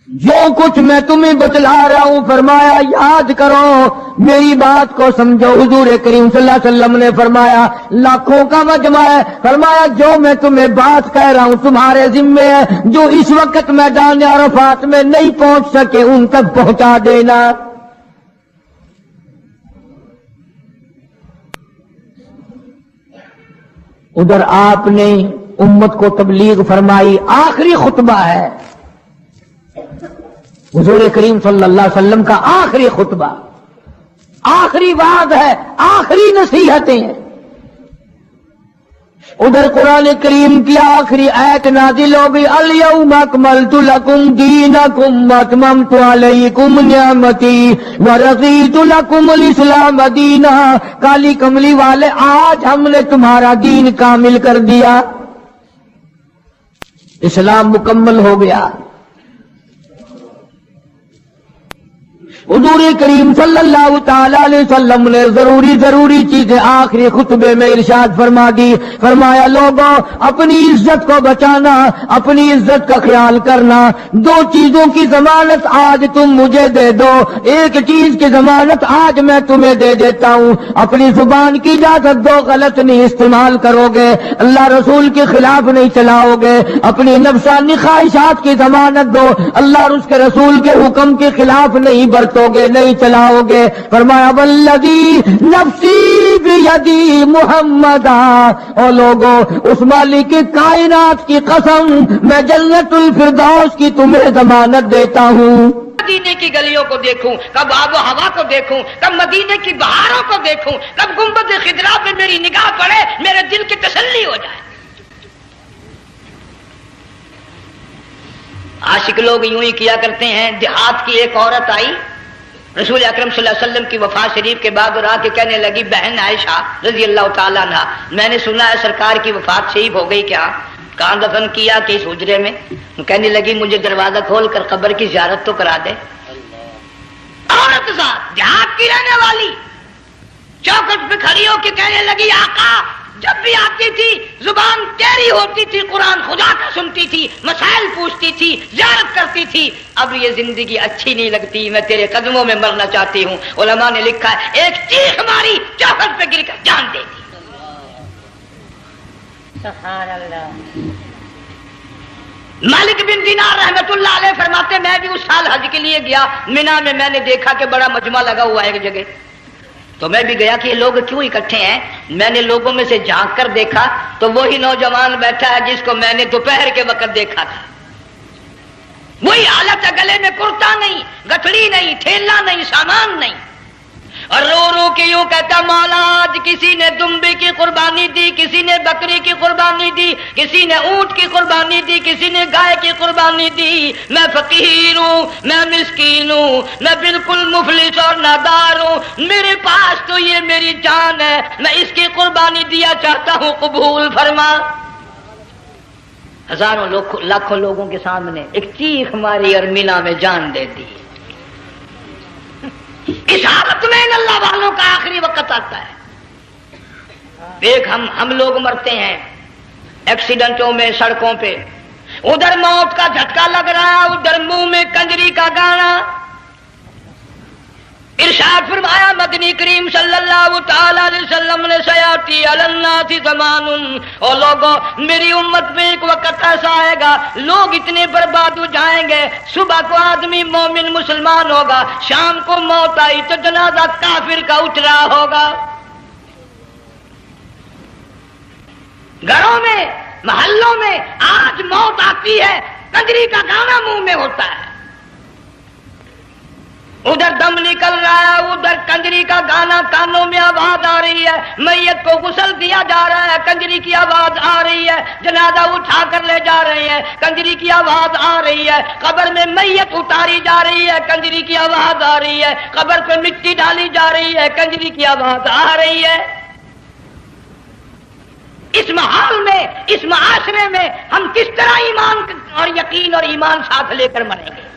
Speaker 5: جو کچھ میں تمہیں بتلا رہا ہوں فرمایا یاد کرو میری بات کو سمجھو حضور کریم صلی اللہ علیہ وسلم نے فرمایا لاکھوں کا مجمع ہے فرمایا جو میں تمہیں بات کہہ رہا ہوں تمہارے ذمے ہے جو اس وقت میدان عرفات میں نہیں پہنچ سکے ان تک پہنچا دینا ادھر آپ نے امت کو تبلیغ فرمائی آخری خطبہ ہے حضور کریم صلی اللہ علیہ وسلم کا آخری خطبہ آخری وعد ہے آخری نصیحتیں ہیں ادھر قرآن کریم کی آخری آیت نازل ہو گئی الیوم اکملت لکم دینکم واتممت علیکم نعمتی ورضیت لکم الاسلام دینا کالی کملی والے آج ہم نے تمہارا دین کامل کر دیا اسلام مکمل ہو گیا حضور کریم صلی اللہ تعالی علیہ وسلم نے ضروری چیزیں آخری خطبے میں ارشاد فرما دی فرمایا لوگوں اپنی عزت کو بچانا اپنی عزت کا خیال کرنا دو چیزوں کی ضمانت آج تم مجھے دے دو ایک چیز کی ضمانت آج میں تمہیں دے دیتا ہوں اپنی زبان کی اجازت دو غلط نہیں استعمال کرو گے اللہ رسول کے خلاف نہیں چلاؤ گے اپنی نفسانی خواہشات کی ضمانت دو اللہ اور اس کے رسول کے حکم کے خلاف نہیں برتو گے نہیں چلاؤ گے. فرمایا والذی نفسی بیدی محمدا، او لوگو اس مالک کائنات کی قسم میں جنت الفردوس کی تمہیں ضمانت دیتا ہوں.
Speaker 1: مدینے کی گلیوں کو دیکھوں، کب آب و ہوا کو دیکھوں، کب مدینے کی بہاروں کو دیکھوں، کب گنبد خضرا پہ میری نگاہ پڑے، میرے دل کی تسلی ہو جائے. عاشق لوگ یوں ہی کیا کرتے ہیں. دیہات کی ایک عورت آئی رسول اکرم صلی اللہ علیہ وسلم کی وفات شریف کے بعد اور آ کے کہنے لگی بہن عائشہ رضی اللہ تعالیٰ عنہ، میں نے سنا ہے سرکار کی وفات شریف ہو گئی، کیا کہاں دفن کیا کہ اس حجرے میں؟ کہنے لگی مجھے دروازہ کھول کر قبر کی زیارت تو کرا دے. عورت ساتھ دیہات کی رہنے والی چوکھٹ پہ کھڑی ہو کے کہنے لگی آقا جب بھی آتی تھی زبان ٹیڑھی ہوتی تھی، قرآن خدا کا سنتی تھی، مسائل پوچھتی تھی، زیارت کرتی تھی، اب یہ زندگی اچھی نہیں لگتی، میں تیرے قدموں میں مرنا چاہتی ہوں. علماء نے لکھا ہے ایک چیخ ماری چوکھٹ پہ گر کر جان دے دی. سبحان اللہ. مالک بن دینار رحمت اللہ علیہ فرماتے میں بھی اس سال حج کے لیے گیا مینا میں، میں نے دیکھا کہ بڑا مجمع لگا ہوا ہے ایک جگہ، تو میں بھی گیا کہ یہ لوگ کیوں اکٹھے ہیں. میں نے لوگوں میں سے جھانک کر دیکھا تو وہی نوجوان بیٹھا ہے جس کو میں نے دوپہر کے وقت دیکھا تھا. وہی حالت ہے، گلے میں کرتا نہیں، گٹھڑی نہیں، تھیلا نہیں، سامان نہیں، اور رو رو کے یوں کہتا مولا آج کسی نے دمبے کی قربانی دی، کسی نے بکری کی قربانی دی، کسی نے اونٹ کی قربانی دی، کسی نے گائے کی قربانی دی. میں فقیر ہوں، میں مسکین ہوں، میں بالکل مفلس اور نادار ہوں، میرے پاس تو یہ میری جان ہے، میں اس کی قربانی دیا چاہتا ہوں، قبول فرما. ہزاروں لاکھوں لوگوں کے سامنے ایک چیخ ماری اور مینا میں جان دے دی. اس حالت میں ان اللہ والوں کا آخری وقت آتا ہے. ایک ہم لوگ مرتے ہیں ایکسیڈنٹوں میں، سڑکوں پہ، ادھر موت کا جھٹکا لگ رہا ہے، ادھر منہ میں کنجری کا گانا. ارشاد فرمایا مدنی کریم صلی اللہ تعالی علیہ وسلم نے سیاتی علی الناس زمان، اور لوگوں میری امت میں ایک وقت ایسا آئے گا لوگ اتنے برباد ہو جائیں گے، صبح کو آدمی مومن مسلمان ہوگا، شام کو موت آئی تو جنازہ کافر کا اٹھ رہا ہوگا. گھروں میں، محلوں میں آج موت آتی ہے، کنجری کا گانا منہ میں ہوتا ہے، ادھر دم نکل رہا ہے، ادھر کنجری کا گانا کانوں میں آواز آ رہی ہے، میت کو غسل دیا جا رہا ہے، کنجری کی آواز آ رہی ہے، جنازہ اٹھا کر لے جا رہے ہیں، کنجری کی آواز آ رہی ہے، قبر میں میت اتاری جا رہی ہے، کنجری کی آواز آ رہی ہے، قبر پہ مٹی ڈالی جا رہی ہے، کنجری کی آواز آ رہی ہے. اس محال میں، اس معاشرے میں ہم کس طرح ایمان اور یقین اور ایمان ساتھ لے کر مریں گے؟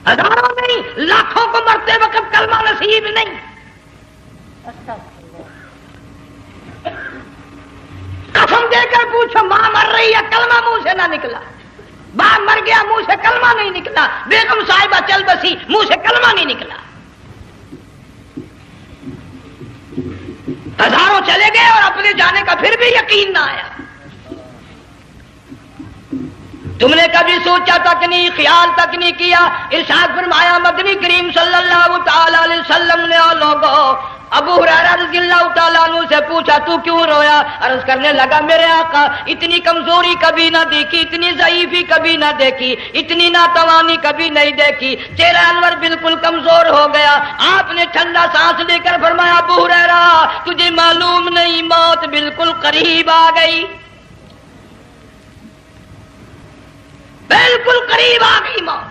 Speaker 1: ہزاروں نہیں لاکھوں کو مرتے وقت کلمہ نصیب نہیں. قسم دے کر پوچھو ماں مر رہی ہے کلمہ منہ سے نہ نکلا، باپ مر گیا منہ سے کلمہ نہیں نکلا، بیگم صاحبہ چل بسی منہ سے کلمہ نہیں نکلا. ہزاروں چلے گئے اور اپنے جانے کا پھر بھی یقین نہ آیا. تم نے کبھی سوچا تک نہیں، خیال تک نہیں کیا. ارشاد فرمایا مدنی کریم صلی اللہ تعالی علیہ وسلم نے اور لوگوں ابو ہریرہ رضی اللہ تعالیٰ عنہ سے پوچھا تو کیوں رویا؟ عرض کرنے لگا میرے آقا اتنی کمزوری کبھی نہ دیکھی، اتنی ضعیفی کبھی نہ دیکھی، اتنی ناتوانی کبھی نہیں دیکھی، چہرہ انور بالکل کمزور ہو گیا. آپ نے ٹھنڈا سانس لے کر فرمایا ابو ہریرہ تجھے معلوم نہیں موت بالکل قریب آ گئی، بالکل قریب آ گئی موت.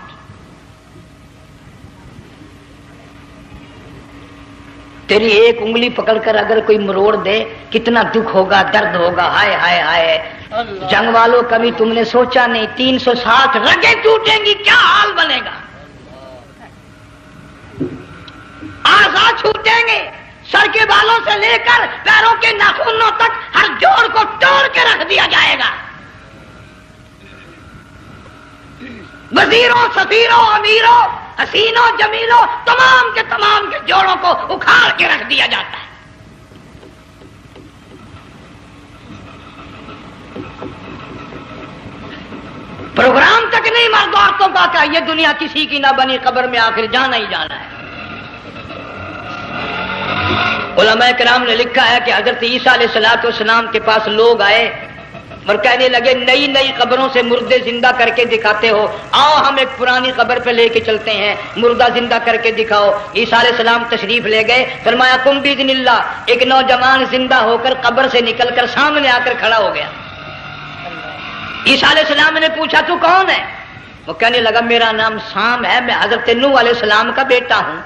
Speaker 1: تیری ایک انگلی پکڑ کر اگر کوئی مروڑ دے کتنا دکھ ہوگا، درد ہوگا. ہائے ہائے ہائے. جنگ والوں کبھی تم نے سوچا نہیں 360 رگیں ٹوٹیں گی کیا حال بنے گا، اعضاء چھوٹیں گے، سر کے بالوں سے لے کر پیروں کے ناخنوں تک ہر جوڑ کو توڑ کے رکھ دیا جائے گا. وزیروں، سفیروں، امیروں، حسینوں، جمیلوں، تمام کے جوڑوں کو اکھاڑ کے رکھ دیا جاتا ہے. پروگرام تک نہیں مرد عورتوں کا کہ یہ دنیا کسی کی نہ بنی، قبر میں آخر جانا ہی جانا ہے۔ علماء کرام نے لکھا ہے کہ حضرت عیسیٰ علیہ السلام کے پاس لوگ آئے اور کہنے لگے نئی نئی قبروں سے مردے زندہ کر کے دکھاتے ہو، آؤ ہم ایک پرانی قبر پہ لے کے چلتے ہیں، مردہ زندہ کر کے دکھاؤ۔ عیسیٰ علیہ السلام تشریف لے گئے، فرمایا قم باذن اللہ، ایک نوجوان زندہ ہو کر قبر سے نکل کر سامنے آ کر کھڑا ہو گیا۔ عیسیٰ علیہ السلام نے پوچھا تو کون ہے؟ وہ کہنے لگا میرا نام سام ہے، میں حضرت نوح علیہ السلام کا بیٹا ہوں۔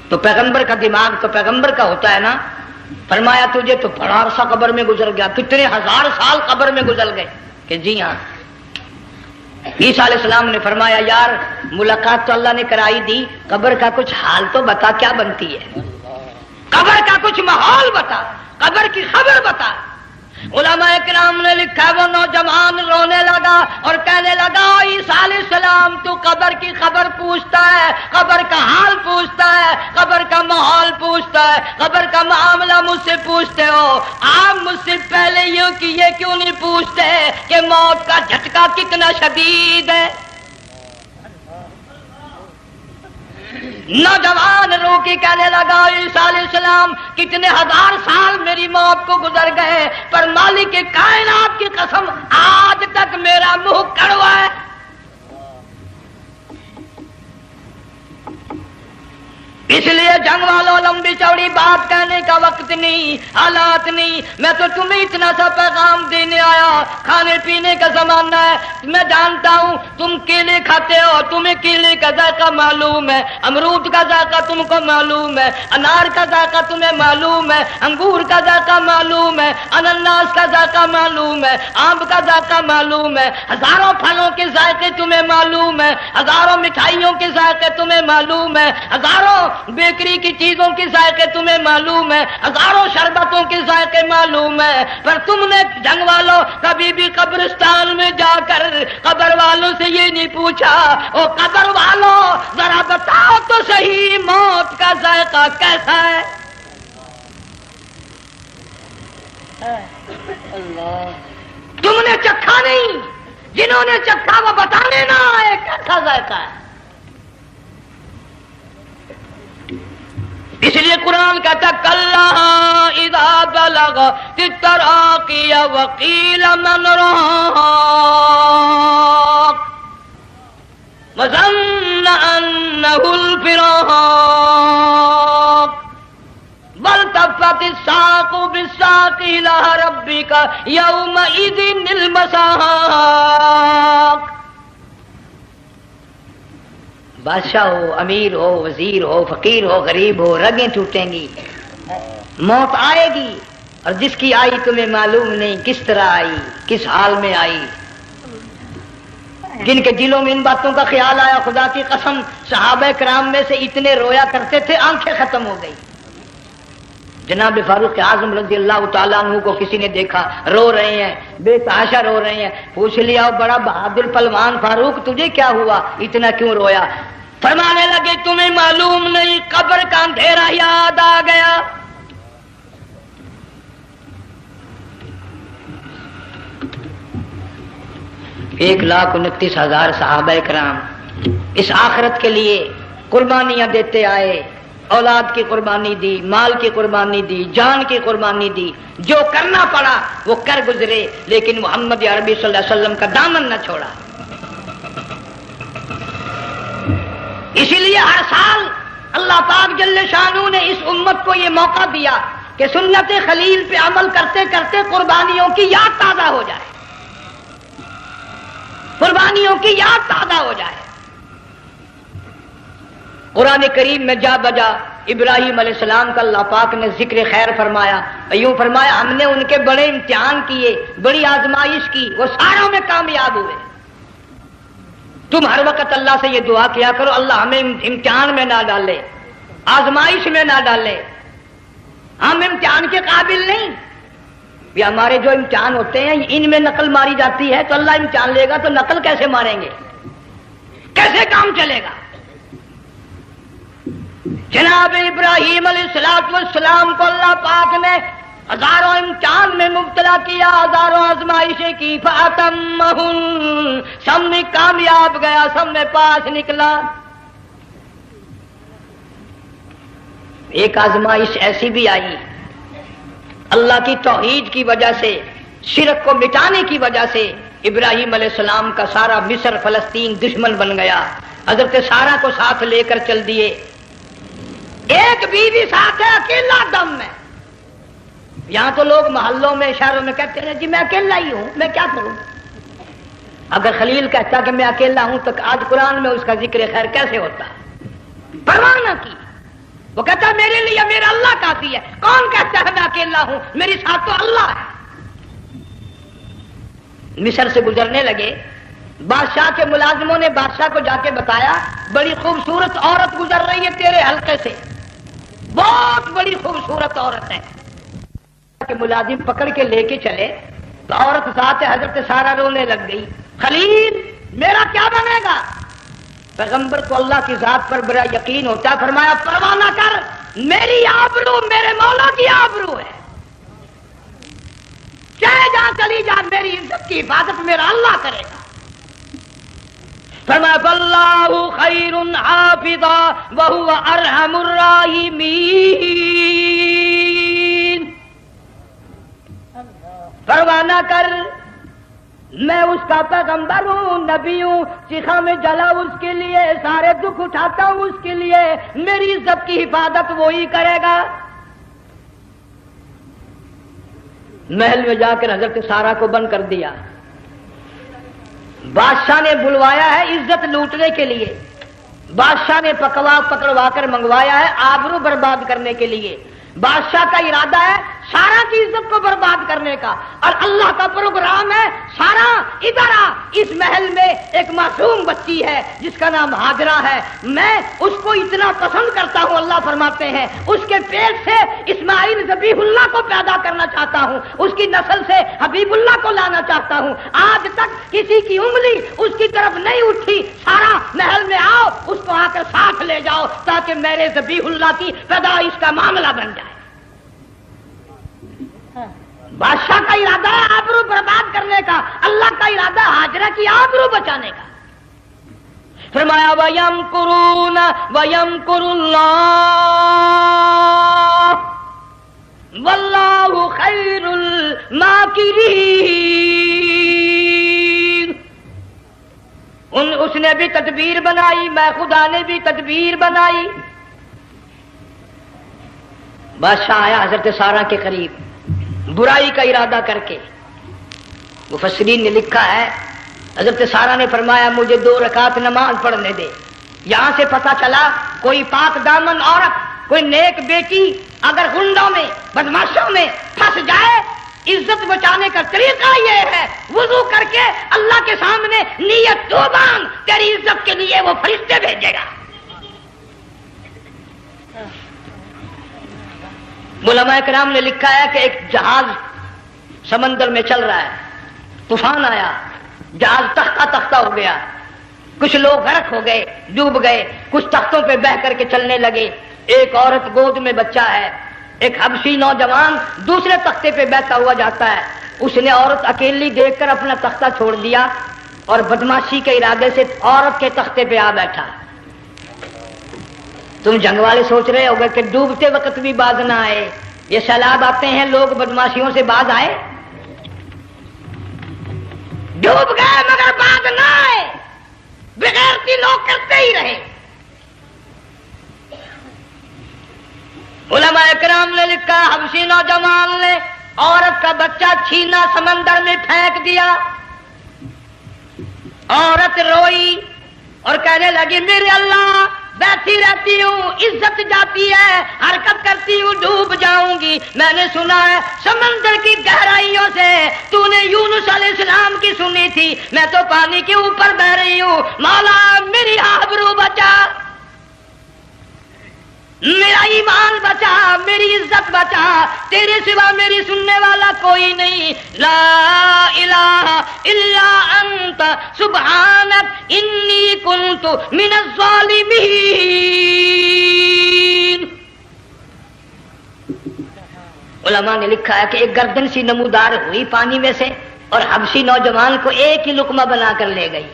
Speaker 1: تو پیغمبر کا دماغ تو پیغمبر کا ہوتا ہے نا۔ فرمایا تجھے تو بڑا عرصہ قبر میں گزر گیا، کتنے ہزار سال قبر میں گزر گئے؟ کہ جی ہاں۔ عیسیٰ علیہ السلام نے فرمایا یار ملاقات تو اللہ نے کرائی دی، قبر کا کچھ حال تو بتا، کیا بنتی ہے؟ قبر کا کچھ ماحول بتا، قبر کی خبر بتا۔ علماء کرام نے لکھا وہ نوجوان رونے لگا اور کہنے لگا عیسیٰ علیہ السلام تو قبر کی خبر پوچھتا ہے، قبر کا حال پوچھتا ہے، قبر کا ماحول پوچھتا ہے، قبر کا معاملہ مجھ سے پوچھتے ہو، آپ مجھ سے پہلے یہ کیوں نہیں پوچھتے کہ موت کا جھٹکا کتنا شدید ہے؟ نوجوان رو کے کہنے لگا عیسیٰ علیہ السلام کتنے ہزار سال میری موت کو گزر گئے، پر مالک کائنات کی قسم آج تک میرا منہ کڑوا ہے۔ اس لیے جنگ والوں لمبی چوڑی بات کہنے کا وقت نہیں، حالات نہیں، میں تو تمہیں اتنا سا پیغام دینے آیا، کھانے پینے کا زمانہ ہے، میں جانتا ہوں تم کیلے کھاتے ہو، تمہیں کیلے کا ذائقہ معلوم ہے، امرود کا ذائقہ تم کو معلوم ہے، انار کا ذائقہ تمہیں معلوم ہے، انگور کا ذائقہ معلوم ہے، انناس کا ذائقہ معلوم ہے، آم کا ذائقہ معلوم ہے، ہزاروں پھلوں کے ذائقے تمہیں معلوم ہے، ہزاروں مٹھائیوں کے ذائقے تمہیں معلوم ہے، ہزاروں بیکری کی چیزوں کے ذائقے تمہیں معلوم ہے، ہزاروں شربتوں کے ذائقے معلوم ہے، پر تم نے جنگ والوں کبھی بھی قبرستان میں جا کر قبر والوں سے یہ نہیں پوچھا او قبر والوں ذرا بتاؤ تو صحیح موت کا ذائقہ کیسا ہے؟ تم نے چکھا نہیں، جنہوں نے چکھا وہ بتانے نہ آئے کیسا ذائقہ ہے۔ اس لیے قرآن کہتا کلا اذا بلغت التراقی وقیل من راق وظن انہ الفراق والتفت الساق بالساق الى ربک یومئذ المساق۔ بادشاہ ہو، امیر ہو، وزیر ہو، فقیر ہو، غریب ہو، رگیں ٹوٹیں گی، موت آئے گی، اور جس کی آئی تمہیں معلوم نہیں کس طرح آئی، کس حال میں آئی۔ جن کے دلوں میں ان باتوں کا خیال آیا خدا کی قسم صحابہ کرام میں سے اتنے رویا کرتے تھے آنکھیں ختم ہو گئی۔ جناب فاروق اعظم رضی اللہ تعالیٰ عنہ کو کسی نے دیکھا رو رہے ہیں، بے تحاشا رو رہے ہیں، پوچھ لیا بڑا بہادر پہلوان فاروق تجھے کیا ہوا، اتنا کیوں رویا؟ فرمانے لگے تمہیں معلوم نہیں قبر کا اندھیرا یاد آ گیا۔ ایک 1,29,000 صحابہ کرام اس آخرت کے لیے قربانیاں دیتے آئے، اولاد کی قربانی دی، مال کی قربانی دی، جان کی قربانی دی، جو کرنا پڑا وہ کر گزرے، لیکن محمد عربی صلی اللہ علیہ وسلم کا دامن نہ چھوڑا۔ اسی لیے ہر سال اللہ پاک جل شانہ نے اس امت کو یہ موقع دیا کہ سنت خلیل پہ عمل کرتے کرتے قربانیوں کی یاد تازہ ہو جائے، قربانیوں کی یاد تازہ ہو جائے۔ قرآن کریم میں جا بجا ابراہیم علیہ السلام کا اللہ پاک نے ذکر خیر فرمایا، یوں فرمایا ہم نے ان کے بڑے امتحان کیے، بڑی آزمائش کی، وہ ساروں میں کامیاب ہوئے۔ تم ہر وقت اللہ سے یہ دعا کیا کرو اللہ ہمیں امتحان میں نہ ڈالے، آزمائش میں نہ ڈالے، ہم امتحان کے قابل نہیں۔ یہ ہمارے جو امتحان ہوتے ہیں ان میں نقل ماری جاتی ہے، تو اللہ امتحان لے گا تو نقل کیسے ماریں گے، کیسے کام چلے گا؟ جناب ابراہیم علیہ السلام کو اللہ پاک نے ہزاروں امتحان میں مبتلا کیا، ہزاروں آزمائشیں کی، فاتمہن، سب میں کامیاب گیا، سب میں پاس نکلا۔ ایک آزمائش ایسی بھی آئی اللہ کی توحید کی وجہ سے، شرک کو مٹانے کی وجہ سے ابراہیم علیہ السلام کا سارا مصر فلسطین دشمن بن گیا، حضرت سارہ کو ساتھ لے کر چل دیے، ایک بیوی ساتھ ہے، اکیلا دم میں۔ یہاں تو لوگ محلوں میں شہروں میں کہتے ہیں جی میں اکیلا ہی ہوں، میں کیا کروں؟ اگر خلیل کہتا کہ میں اکیلا ہوں تو آج قرآن میں اس کا ذکر خیر کیسے ہوتا؟ پرواہ نہ کی، وہ کہتا میرے لیے میرا اللہ کافی ہے۔ کون کہتا ہے میں اکیلا ہوں؟ میری ساتھ تو اللہ ہے۔ مصر سے گزرنے لگے، بادشاہ کے ملازموں نے بادشاہ کو جا کے بتایا بڑی خوبصورت عورت گزر رہی ہے تیرے حلقے سے، بہت بڑی خوبصورت عورت ہے۔ کہ ملازم پکڑ کے لے کے چلے تو عورت ذات حضرت سارہ رونے لگ گئی، خلیل میرا کیا بنے گا؟ پیغمبر کو اللہ کی ذات پر بڑا یقین ہوتا ہے، فرمایا پرواہ نہ کر، میری آبرو میرے مولا کی آبرو ہے، چاہے جہاں چلی جا میری عزت کی حفاظت میرا اللہ کرے گا۔ فرمایا فاللہ خیر حافظا وہو ارحم الراحمین، پرواہ نہ کر، میں اس کا پیغمبر ہوں، نبی ہوں، چیخا میں جلا اس کے لیے، سارے دکھ اٹھاتا ہوں اس کے لیے، میری عزت کی حفاظت وہی کرے گا۔ محل میں جا کر حضرت سارہ کو بند کر دیا، بادشاہ نے بلوایا ہے عزت لوٹنے کے لیے، بادشاہ نے پکڑوا کر منگوایا ہے آبرو برباد کرنے کے لیے۔ بادشاہ کا ارادہ ہے سارہ کی عزت کو برباد کرنے کا، اور اللہ کا پروگرام ہے سارہ ادھر آ، اس محل میں ایک معصوم بچی ہے جس کا نام ہاجرہ ہے، میں اس کو اتنا پسند کرتا ہوں، اللہ فرماتے ہیں اس کے پیٹ سے اسماعیل ذبیح اللہ کو پیدا کرنا چاہتا ہوں، اس کی نسل سے حبیب اللہ کو لانا چاہتا ہوں، آج تک کسی کی انگلی اس کی طرف نہیں اٹھی، سارہ محل میں آؤ، اس کو آ کر ساتھ لے جاؤ تاکہ میرے ذبیح اللہ کی پیدائش کا معاملہ بن جائے۔ بادشاہ کا ارادہ ہے آبرو برباد کرنے کا، اللہ کا ارادہ ہاجرہ کی آبرو بچانے کا۔ فرمایا وَيَمْكُرُونَ وَيَمْكُرُ اللَّهُ وَاللَّهُ خَيْرُ الْمَاكِرِينَ۔ اس نے بھی تدبیر بنائی، میں خدا نے بھی تدبیر بنائی۔ بادشاہ آیا حضرت سارہ کے قریب برائی کا ارادہ کر کے، مفسرین نے لکھا ہے حضرت سارہ نے فرمایا مجھے 2 رکعت نماز پڑھنے دے۔ یہاں سے پتہ چلا کوئی پاک دامن عورت، کوئی نیک بیٹی اگر غنڈوں میں بدماشوں میں پھنس جائے، عزت بچانے کا طریقہ یہ ہے وضو کر کے اللہ کے سامنے نیت تو باندھ، تیری عزت کے لیے وہ فرشتے بھیجے گا۔ علماء کرام نے لکھا ہے کہ ایک جہاز سمندر میں چل رہا ہے، طوفان آیا، جہاز تختہ تختہ ہو گیا، کچھ لوگ غرق ہو گئے، ڈوب گئے، کچھ تختوں پہ بہ کر کے چلنے لگے، ایک عورت گود میں بچہ ہے، ایک حبشی نوجوان دوسرے تختے پہ بہتا ہوا جاتا ہے، اس نے عورت اکیلی دیکھ کر اپنا تختہ چھوڑ دیا اور بدماشی کے ارادے سے عورت کے تختے پہ آ بیٹھا۔ تم جنگ والے سوچ رہے ہوگے کہ ڈوبتے وقت بھی باز نہ آئے، یہ سیلاب آتے ہیں لوگ بدماشیوں سے باز آئے؟ ڈوب گئے مگر باز نہ آئے، بغیرتی لوگ کرتے ہی رہے۔ علماء کرام نے لکھا حبشی نوجوان نے عورت کا بچہ چھینا سمندر میں پھینک دیا، عورت روئی اور کہنے لگی میرے اللہ بیٹھی رہتی ہوں، عزت جاتی ہے، حرکت کرتی ہوں، ڈوب جاؤں گی۔ میں نے سنا ہے سمندر کی گہرائیوں سے تو نے یونس علیہ السلام کی سنی تھی، میں تو پانی کے اوپر بہ رہی ہوں، مولا میری آبرو بچا، میرا ایمان بچا، میری عزت بچا، تیرے سوا میری سننے والا کوئی نہیں، لا الہ الا انت سبحانک انی کنت من الظالمین۔ علماء نے لکھا ہے کہ ایک گردن سی نمودار ہوئی پانی میں سے اور حبشی نوجوان کو ایک ہی لقمہ بنا کر لے گئی.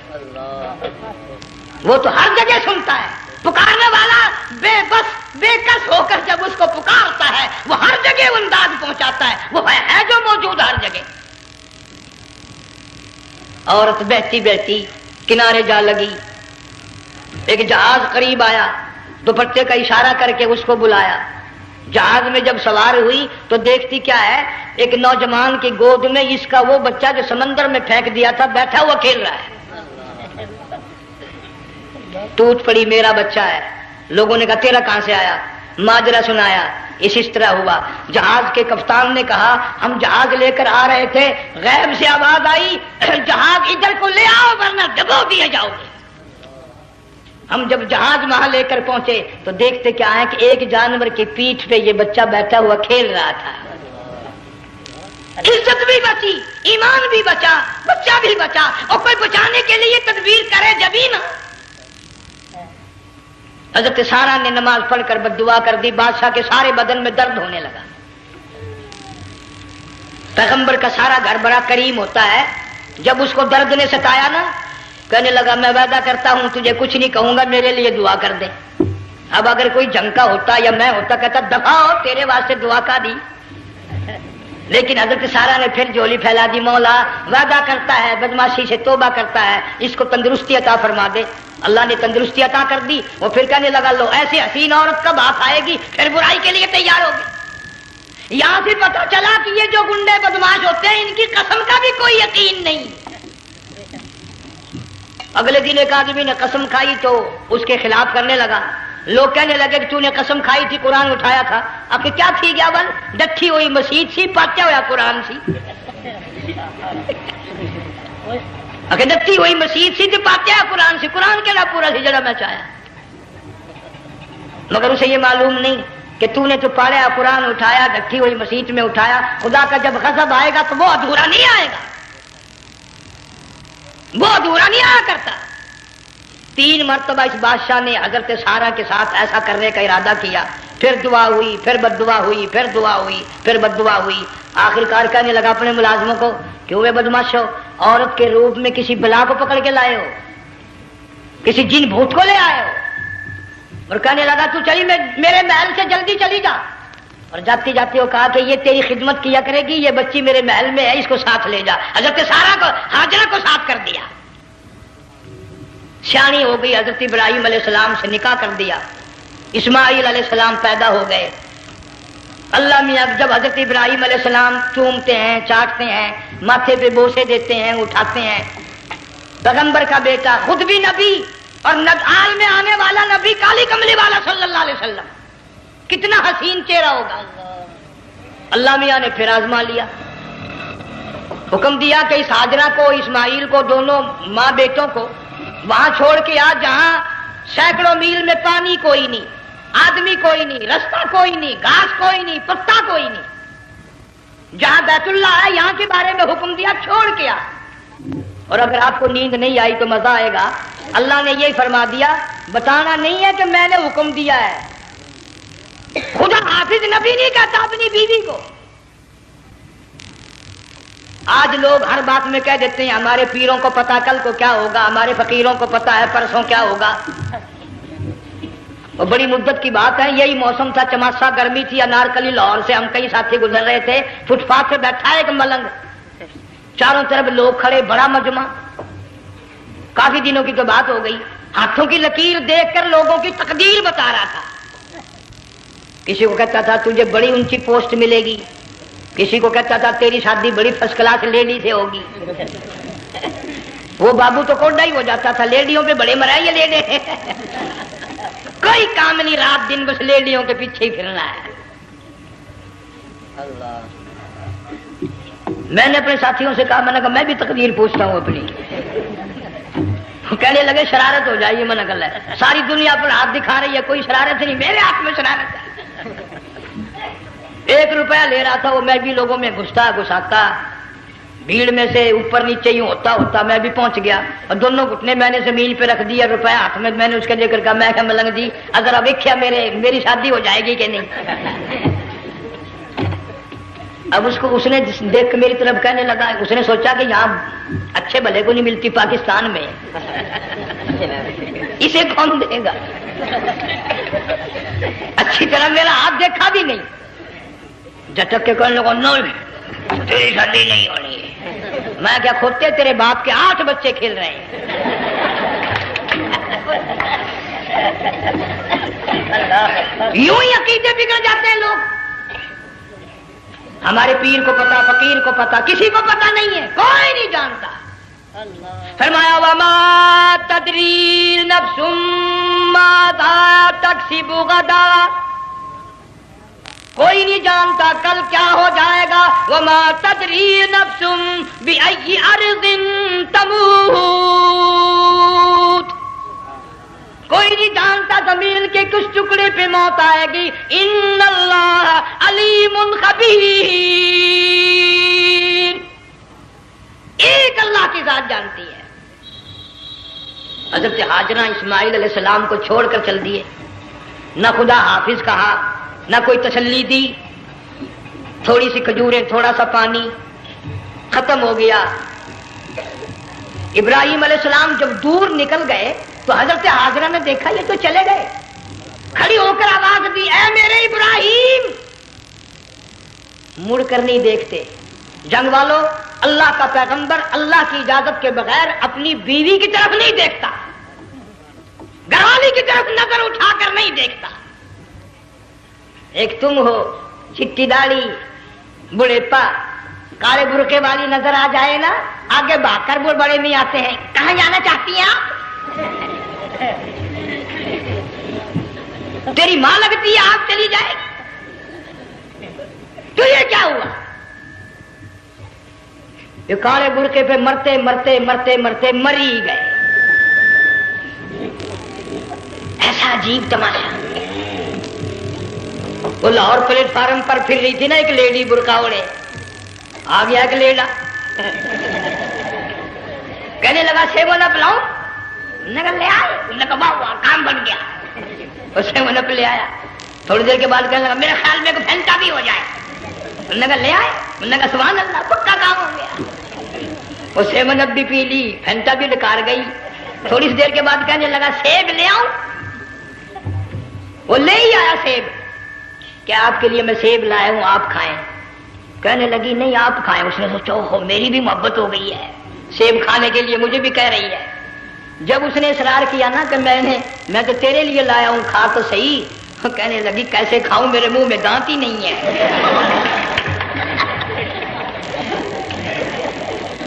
Speaker 1: وہ تو ہر جگہ سنتا ہے، پکارنے والا بے بس بے کس ہو کر جب اس کو پکارتا ہے وہ ہر جگہ انداز پہنچاتا ہے، وہ ہے جو موجود ہر جگہ. عورت بہتی بہتی کنارے جا لگی، ایک جہاز قریب آیا، دوپٹے کا اشارہ کر کے اس کو بلایا. جہاز میں جب سوار ہوئی تو دیکھتی کیا ہے، ایک نوجوان کی گود میں اس کا وہ بچہ جو سمندر میں پھینک دیا تھا بیٹھا ہوا کھیل رہا ہے. ٹوٹ پڑی، میرا بچہ ہے. لوگوں نے کہا تیرا کہاں سے آیا؟ ماجرا سنایا. اس طرح ہوا. جہاز کے کپتان نے کہا ہم جہاز لے کر آ رہے تھے، غیب سے آواز آئی جہاز ادھر کو لے آؤ ورنہ ڈبو دیے جاؤ گے. ہم جب جہاز وہاں لے کر پہنچے تو دیکھتے کیا ہے کہ ایک جانور کی پیٹھ پہ یہ بچہ بیٹھا ہوا کھیل رہا تھا. عزت بھی بچی، ایمان بھی بچا، بچہ بھی بچا. اور کوئی بچانے کے لیے تدبیر کرے جبھی نا. حضرت سارا نے نماز پڑھ کر بد دعا کر دی، بادشاہ کے سارے بدن میں درد ہونے لگا. پیغمبر کا سارا گھر بڑا کریم ہوتا ہے، جب اس کو درد نے ستایا نا کہنے لگا میں وعدہ کرتا ہوں تجھے کچھ نہیں کہوں گا، میرے لیے دعا کر دے. اب اگر کوئی جنگ کا ہوتا یا میں ہوتا کہتا دفع ہو تیرے واسطے دعا کا دی. لیکن حضرت سارا نے پھر جولی پھیلا دی، مولا وعدہ کرتا ہے بدماشی سے توبہ کرتا ہے، اس کو تندرستی عطا فرما دے. اللہ نے تندرستی عطا کر دی. وہ پھر کہنے لگا لو ایسی حسین عورت کب آپ آئے گی، پھر برائی کے لیے تیار ہوگی. یہاں سے پتہ چلا کہ یہ جو گنڈے بدماش ہوتے ہیں ان کی قسم کا بھی کوئی یقین نہیں. اگلے دن ایک آدمی نے قسم کھائی تو اس کے خلاف کرنے لگا. لوگ کہنے لگے کہ تو نے قسم کھائی تھی، قرآن اٹھایا تھا. اب کہ کیا تھی گیا بل ڈٹھی ہوئی مسجد سی، پاٹیا ہوا قرآن سی. اگر ڈٹھی ہوئی مسجد سی تو پاٹیا قرآن سی، قرآن کے لا پورا سی جڑا میں چاہیا. مگر اسے یہ معلوم نہیں کہ تو نے تو پاڑیا قرآن اٹھایا، ڈٹھی ہوئی مسجد میں اٹھایا. خدا کا جب غضب آئے گا تو وہ ادھورا نہیں آئے گا، وہ ادھورا نہیں آیا کرتا. 3 مرتبہ اس بادشاہ نے حضرت سارا کے ساتھ ایسا کرنے کا ارادہ کیا. پھر دعا ہوئی، پھر بد دعا ہوئی، پھر دعا ہوئی، پھر بد دعا ہوئی. آخر کار کہنے لگا اپنے ملازموں کو کہ وہ بدماش ہو، عورت کے روپ میں کسی بلا کو پکڑ کے لائے ہو، کسی جن بھوت کو لے آئے ہو. اور کہنے لگا تو چلی میرے محل سے جلدی چلی جا. اور جاتی جاتی وہ کہا کہ یہ تیری خدمت کیا کرے گی، یہ بچی میرے محل میں ہے، اس کو ساتھ لے جا. حضرت سارا کو ہاجرہ کو ساتھ کر دیا. سیانی ہو گئی، حضرت ابراہیم علیہ السلام سے نکاح کر دیا. اسماعیل علیہ السلام پیدا ہو گئے. اللہ میاں جب حضرت ابراہیم علیہ السلام چومتے ہیں، چاٹتے ہیں، ماتھے پہ بوسے دیتے ہیں، اٹھاتے ہیں. پیغمبر کا بیٹا خود بھی نبی اور آل میں آنے والا نبی، کالی کملی والا صلی اللہ علیہ وسلم، کتنا حسین چہرہ ہوگا. اللہ میاں نے پھر آزما لیا. حکم دیا کہ اس ہاجرہ کو، اسماعیل کو، دونوں ماں بیٹوں کو وہاں چھوڑ کے آ جہاں سینکڑوں میل میں پانی کوئی نہیں، آدمی کوئی نہیں، رستہ کوئی نہیں، گھاس کوئی نہیں، پتا کوئی نہیں. جہاں بیت اللہ ہے یہاں کے بارے میں حکم دیا چھوڑ کے آ. اور اگر آپ کو نیند نہیں آئی تو مزہ آئے گا. اللہ نے یہی فرما دیا، بتانا نہیں ہے کہ میں نے حکم دیا ہے. خدا حافظ نبی نہیں کہتا اپنی بیوی کو. آج لوگ ہر بات میں کہہ دیتے ہیں ہمارے پیروں کو پتا کل کو کیا ہوگا، ہمارے فقیروں کو پتا ہے پرسوں کیا ہوگا. اور بڑی مدت کی بات ہے، یہی موسم تھا، چماسا گرمی تھی، انارکلی لاہور سے ہم کئی ساتھی گزر رہے تھے. فٹ پاتھ پہ بیٹھا ایک ملنگ، چاروں طرف لوگ کھڑے، بڑا مجمع. کافی دنوں کی تو بات ہو گئی. ہاتھوں کی لکیر دیکھ کر لوگوں کی تقدیر بتا رہا تھا. کسی کو کہتا تھا تجھے بڑی اونچی پوسٹ ملے گی، کسی کو کہتا تھا تیری شادی بڑی فرسٹ کلاس لیڈی سے ہوگی. وہ بابو تو کوڈا ہی ہو جاتا تھا، لیڈیوں پہ بڑے مرائے یہ لیڈے. کوئی کام نہیں، رات دن بس لیڈیوں کے پیچھے ہی پھرنا ہے. میں نے اپنے ساتھیوں سے کہا، میں نے کہا میں بھی تقدیر پوچھتا ہوں اپنی. کہنے لگے شرارت ہو جائے گی. میں نے کہا ساری دنیا پر ہاتھ دکھا رہی ہے، کوئی شرارت نہیں، میرے ہاتھ میں شرارت ہے. 1 روپیہ لے رہا تھا وہ، میں بھی لوگوں میں گھساتا بھیڑ میں سے اوپر نیچے ہی ہوتا میں بھی پہنچ گیا. اور دونوں گھٹنے میں نے زمین پہ رکھ دیا، روپیہ ہاتھ میں نے اس کے ذکر کہا، میں کہ ملنگ جی اگر اب ویکھیا میری شادی ہو جائے گی کہ نہیں. اب اس کو اس نے دیکھ کے میری طرف کہنے لگا، اس نے سوچا کہ یہاں اچھے بھلے کو نہیں ملتی پاکستان میں، اسے کون دے گا؟ اچھی طرح میرا ہاتھ دیکھا بھی نہیں، جٹک کے کہنے لگا نو تیری شادی نہیں ہونی ہے۔ میں کیا کھوتے تیرے باپ کے 8 بچے کھیل رہے ہیں۔ یوں ہی عقیدے بگڑ جاتے ہیں لوگ۔ ہمارے پیر کو پتا، فقیر کو پتا، کسی کو پتا نہیں ہے، کوئی نہیں جانتا۔ فرمایا وما تدری نفس ماذا تکسب غدا، کوئی نہیں جانتا کل کیا ہو جائے گا۔ وما تدری نفس بأی ارض تموت، کوئی نہیں جانتا زمین کے کس ٹکڑے پہ موت آئے گی۔ ان اللہ علیم خبیر، ایک اللہ کی ذات جانتی ہے۔ حضرت ہاجرہ اسماعیل علیہ السلام کو چھوڑ کر چل دیے، نہ خدا حافظ کہا، نہ کوئی تسلی دی، تھوڑی سی کھجوریں، تھوڑا سا پانی، ختم ہو گیا۔ ابراہیم علیہ السلام جب دور نکل گئے تو حضرت ہاجرہ نے دیکھا یہ تو چلے گئے، کھڑی ہو کر آواز دی، اے میرے ابراہیم۔ مڑ کر نہیں دیکھتے۔ جنگ والوں، اللہ کا پیغمبر اللہ کی اجازت کے بغیر اپنی بیوی کی طرف نہیں دیکھتا، گھر والی کی طرف نظر اٹھا کر نہیں دیکھتا۔ ایک تم ہو، چٹی داڑھی، بڑھیپا، کالے برقعے والی نظر آ جائے نا، آگے بھاگ کر بڑے نہیں آتے ہیں، کہاں جانا چاہتی ہیں آپ؟ تیری ماں لگتی ہے آپ چلی جائے، تو یہ کیا ہوا؟ یہ کالے برقعے پہ مرتے مرتے مرتے مرتے مری گئے۔ ایسا عجیب تماشا۔ وہ لاہور پلیٹ فارم پر پھر رہی تھی نا ایک لیڈی برقع اوڑے، آ گیا ایک لیڈا، کہنے لگا سیب والا پلاؤں، نے کہا لے آئے، نے کہا واہ کام بن گیا، اسے وہ نپ لے آیا۔ تھوڑی دیر کے بعد کہنے لگا میرے خیال میں پھینٹا بھی ہو جائے، نے کہا لے آئے، نے کہا سبحان اللہ پکا کام ہو گیا۔ وہ سیون اپ بھی پی لی، پھینٹا بھی ڈکار گئی۔ تھوڑی سی دیر کے بعد کہنے لگا سیب لے آؤں، وہ لے ہی آیا سیب، کیا آپ کے لیے میں سیب لایا ہوں آپ کھائیں؟ کہنے لگی نہیں آپ کھائیں۔ اس نے سوچا ہو میری بھی محبت ہو گئی ہے، سیب کھانے کے لیے مجھے بھی کہہ رہی ہے۔ جب اس نے اصرار کیا نا کہ میں تو تیرے لیے لایا ہوں، کھا تو صحیح، کہنے لگی کیسے کھاؤں، میرے منہ میں دانت ہی نہیں ہے۔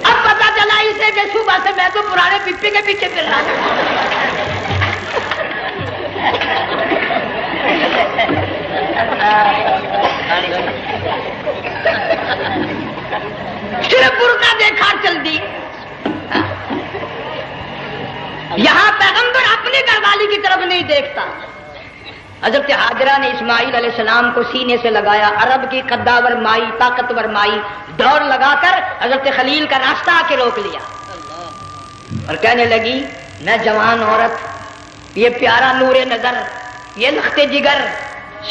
Speaker 1: اب پتا چلا اسے کہ صبح سے میں تو پرانے پپی کے پیچھے پھر رہا صرف برقع دیکھا چل دی۔ یہاں پیغمبر اپنے گھر والی کی طرف نہیں دیکھتا۔ حضرت ہاجرہ نے اسماعیل علیہ السلام کو سینے سے لگایا، عرب کی قداور مائی، طاقتور مائی، دوڑ لگا کر حضرت خلیل کا راستہ آ کے روک لیا اور کہنے لگی میں جوان عورت، یہ پیارا نور نظر، یہ لخت جگر،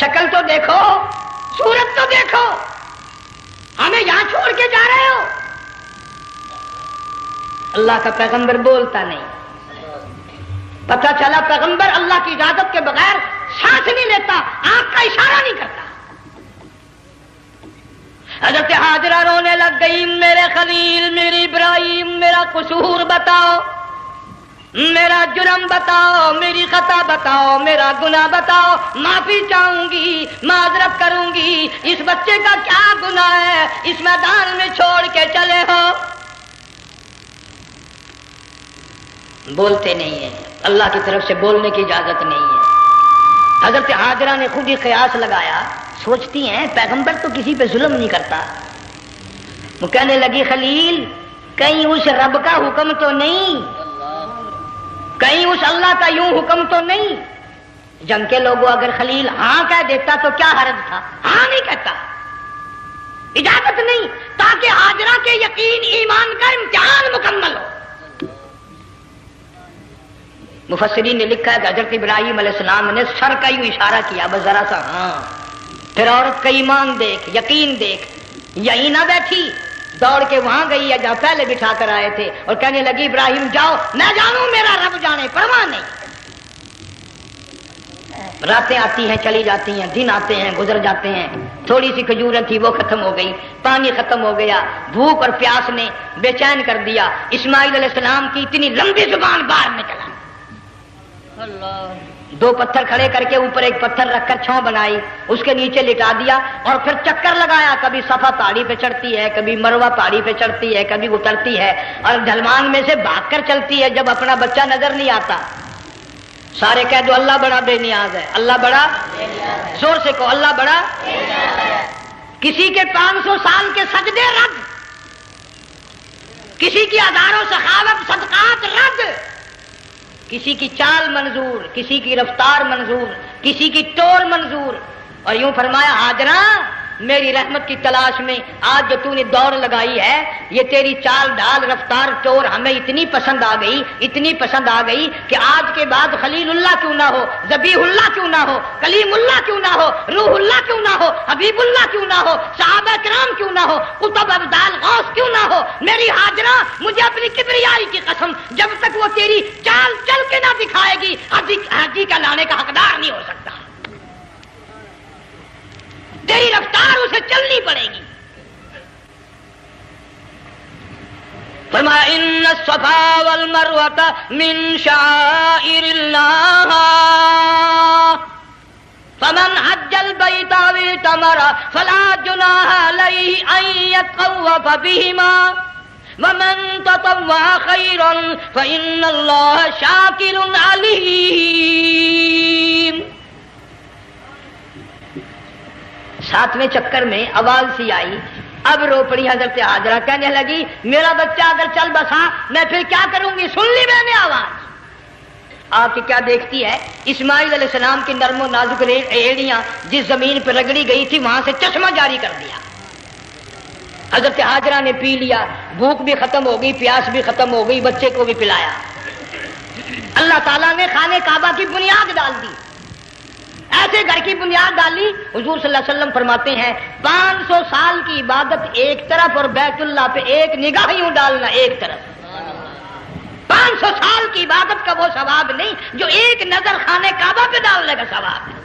Speaker 1: شکل تو دیکھو، صورت تو دیکھو، ہمیں یہاں چھوڑ کے جا رہے ہو؟ اللہ کا پیغمبر بولتا نہیں۔ پتہ چلا پیغمبر اللہ کی اجازت کے بغیر سانس نہیں لیتا، آنکھ کا اشارہ نہیں کرتا۔ حضرت ہاجرہ رونے لگ گئی، میرے خلیل، میرے ابراہیم، میرا قصور بتاؤ، میرا جرم بتاؤ، میری خطا بتاؤ، میرا گناہ بتاؤ، معافی چاہوں گی، معذرت کروں گی، اس بچے کا کیا گناہ ہے اس میدان میں چھوڑ کے چلے ہو؟ بولتے نہیں ہیں، اللہ کی طرف سے بولنے کی اجازت نہیں ہے۔ حضرت ہاجرہ نے خود ہی قیاس لگایا، سوچتی ہیں پیغمبر تو کسی پہ ظلم نہیں کرتا۔ وہ کہنے لگی خلیل کہیں اس رب کا حکم تو نہیں، کہیں اس اللہ کا یوں حکم تو نہیں؟ جنگ کے لوگوں اگر خلیل ہاں کہہ دیتا تو کیا حرج تھا؟ ہاں نہیں کہتا، اجازت نہیں، تاکہ ہاجرہ کے یقین ایمان کا امتحان مکمل ہو۔ مفسرین نے لکھا ہے کہ حضرت ابراہیم علیہ السلام نے سر کا یوں اشارہ کیا، بس ذرا سا ہاں، پھر عورت کا ایمان دیکھ، یقین دیکھ، یہیں نہ بیٹھی، دوڑ کے وہاں گئی ہے جہاں پہلے بٹھا کر آئے تھے، اور کہنے لگی ابراہیم جاؤ، میں جانوں میرا رب جانے، پرواہ نہیں۔ راتیں آتی ہیں چلی جاتی ہیں، دن آتے ہیں گزر جاتے ہیں، تھوڑی سی کھجوریں تھی وہ ختم ہو گئی، پانی ختم ہو گیا، بھوک اور پیاس نے بے چین کر دیا۔ اسماعیل علیہ السلام کی اتنی لمبی زبان باہر نکلا، دو پتھر کھڑے کر کے اوپر ایک پتھر رکھ کر چھاؤں بنائی، اس کے نیچے لٹا دیا، اور پھر چکر لگایا، کبھی صفا پہاڑی پہ چڑھتی ہے، کبھی مروہ پہاڑی پہ چڑھتی ہے، کبھی اترتی ہے، اور ڈھلوان میں سے بھاگ کر چلتی ہے جب اپنا بچہ نظر نہیں آتا۔ سارے کہہ دو اللہ بڑا بے نیاز ہے، اللہ بڑا، زور سے کہو اللہ بڑا۔ کسی کے 500 سال کے سجدے رد، کسی کی ہزاروں سخاوت صدقات رد، کسی کی چال منظور، کسی کی رفتار منظور، کسی کی ٹور منظور، اور یوں فرمایا ہاجرہ میری رحمت کی تلاش میں آج جو تو نے دوڑ لگائی ہے، یہ تیری چال ڈال رفتار ٹور ہمیں اتنی پسند آ گئی، اتنی پسند آ گئی کہ آج کے بعد خلیل اللہ کیوں نہ ہو، ذبیح اللہ کیوں نہ ہو، کلیم اللہ کیوں نہ ہو، روح اللہ کیوں نہ ہو، حبیب اللہ کیوں نہ ہو، صحابہ کرام کیوں نہ ہو، قطب ابدال غوث کیوں نہ ہو، میری ہاجرہ مجھے اپنی کبریائی کی قسم جب تک وہ تیری چال چل کے نہ دکھائے گی حاجی کا لانے کا حقدار نہیں ہو سکتا، تیری رفتار اسے چلنی پڑے گی۔ فرمایا ان الصفا والمروۃ من شعائر اللہ فمن حج البیت او اعتمر فلا جناح علیہ ان یطوف بہما ومن تطوع خیرا فإن اللہ شاکر علیم۔ 7ویں چکر میں آواز سی آئی، اب رو پڑی حضرت ہاجرہ، کہنے لگی میرا بچہ اگر چل بسا میں پھر کیا کروں گی؟ سن لی میں نے آواز۔ آپ کی کیا دیکھتی ہے؟ اسماعیل علیہ السلام کی نرم و نازک ایڑیاں جس زمین پہ رگڑی گئی تھی وہاں سے چشمہ جاری کر دیا۔ حضرت ہاجرہ نے پی لیا، بھوک بھی ختم ہو گئی، پیاس بھی ختم ہو گئی، بچے کو بھی پلایا۔ اللہ تعالیٰ نے خانہ کعبہ کی بنیاد ڈال دی، ایسے گھر کی بنیاد ڈالی۔ حضور صلی اللہ علیہ وسلم فرماتے ہیں 500 سال کی عبادت ایک طرف اور بیت اللہ پہ ایک نگاہ یوں ڈالنا ایک طرف۔ 500 سال کی عبادت کا وہ ثواب نہیں جو ایک نظر خانہ کعبہ پہ ڈالنے کا ثواب ہے۔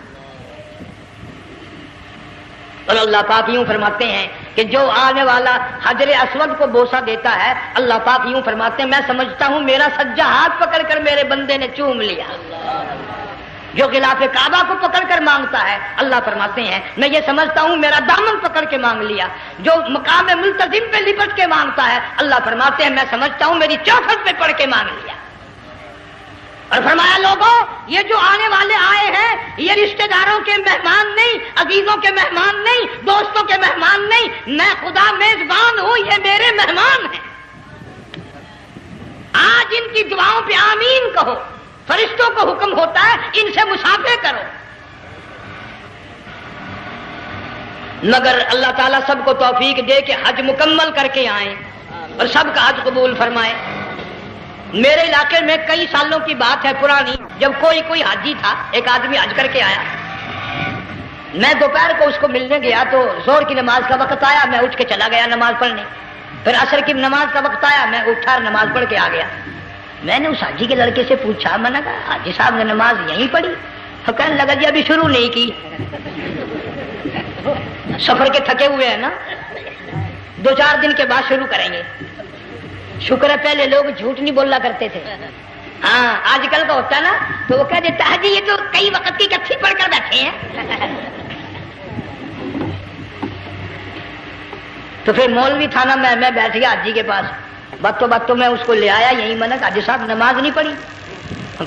Speaker 1: اور اللہ پاک یوں فرماتے ہیں کہ جو آنے والا حجر اسود کو بوسہ دیتا ہے، اللہ پاک یوں فرماتے ہیں میں سمجھتا ہوں میرا سجا ہاتھ پکڑ کر میرے بندے نے چوم لیا۔ جو غلاف کعبہ کو پکڑ کر مانگتا ہے، اللہ فرماتے ہیں میں یہ سمجھتا ہوں میرا دامن پکڑ کے مانگ لیا۔ جو مقام ملتزم پہ لپٹ کے مانگتا ہے، اللہ فرماتے ہیں میں سمجھتا ہوں میری چوکھٹ پہ پڑھ کے مانگ لیا۔ اور فرمایا لوگوں یہ جو آنے والے آئے ہیں یہ رشتہ داروں کے مہمان نہیں، عزیزوں کے مہمان نہیں، دوستوں کے مہمان نہیں، میں خدا میزبان ہوں، یہ میرے مہمان ہیں۔ آج ان کی دعاؤں پہ آمین کہو، فرشتوں کو حکم ہوتا ہے ان سے مصافحہ کرو، مگر اللہ تعالیٰ سب کو توفیق دے کہ حج مکمل کر کے آئیں اور سب کا حج قبول فرمائے۔ میرے علاقے میں کئی سالوں کی بات ہے پرانی، جب کوئی حاجی تھا، ایک آدمی حج کر کے آیا، میں دوپہر کو اس کو ملنے گیا تو زور کی نماز کا وقت آیا، میں اٹھ کے چلا گیا نماز پڑھنے، پھر عصر کی نماز کا وقت آیا، میں اٹھا اور نماز پڑھ کے آ گیا۔ میں نے اس حاجی کے لڑکے سے پوچھا، میں نے کہا حاجی صاحب نے نماز یہیں پڑھی؟ تو کہنے لگا جی ابھی شروع نہیں کی، سفر کے تھکے ہوئے ہیں نا، 2-4 دن کے بعد شروع کریں گے۔ شکر ہے پہلے لوگ جھوٹ نہیں بولنا کرتے تھے، ہاں آج کل کا ہوتا ہے نا تو وہ کہہ دیتا ہے جی یہ تو کئی وقت کی کچھی پڑھ کر بیٹھے ہیں۔ تو پھر مولوی تھا نا، میں بیٹھ گیا حاجی کے پاس، باتوں میں اس کو لے آیا یہیں، میں نے کہا حاجی صاحب نماز نہیں پڑھی؟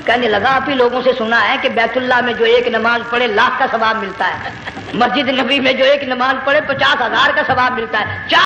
Speaker 1: کہنے لگا آپ ہی لوگوں سے سنا ہے کہ بیت اللہ میں جو ایک نماز پڑھے 1,00,000 کا ثواب ملتا ہے، مسجد نبی میں جو ایک نماز پڑھے 50,000 کا ثواب ملتا ہے۔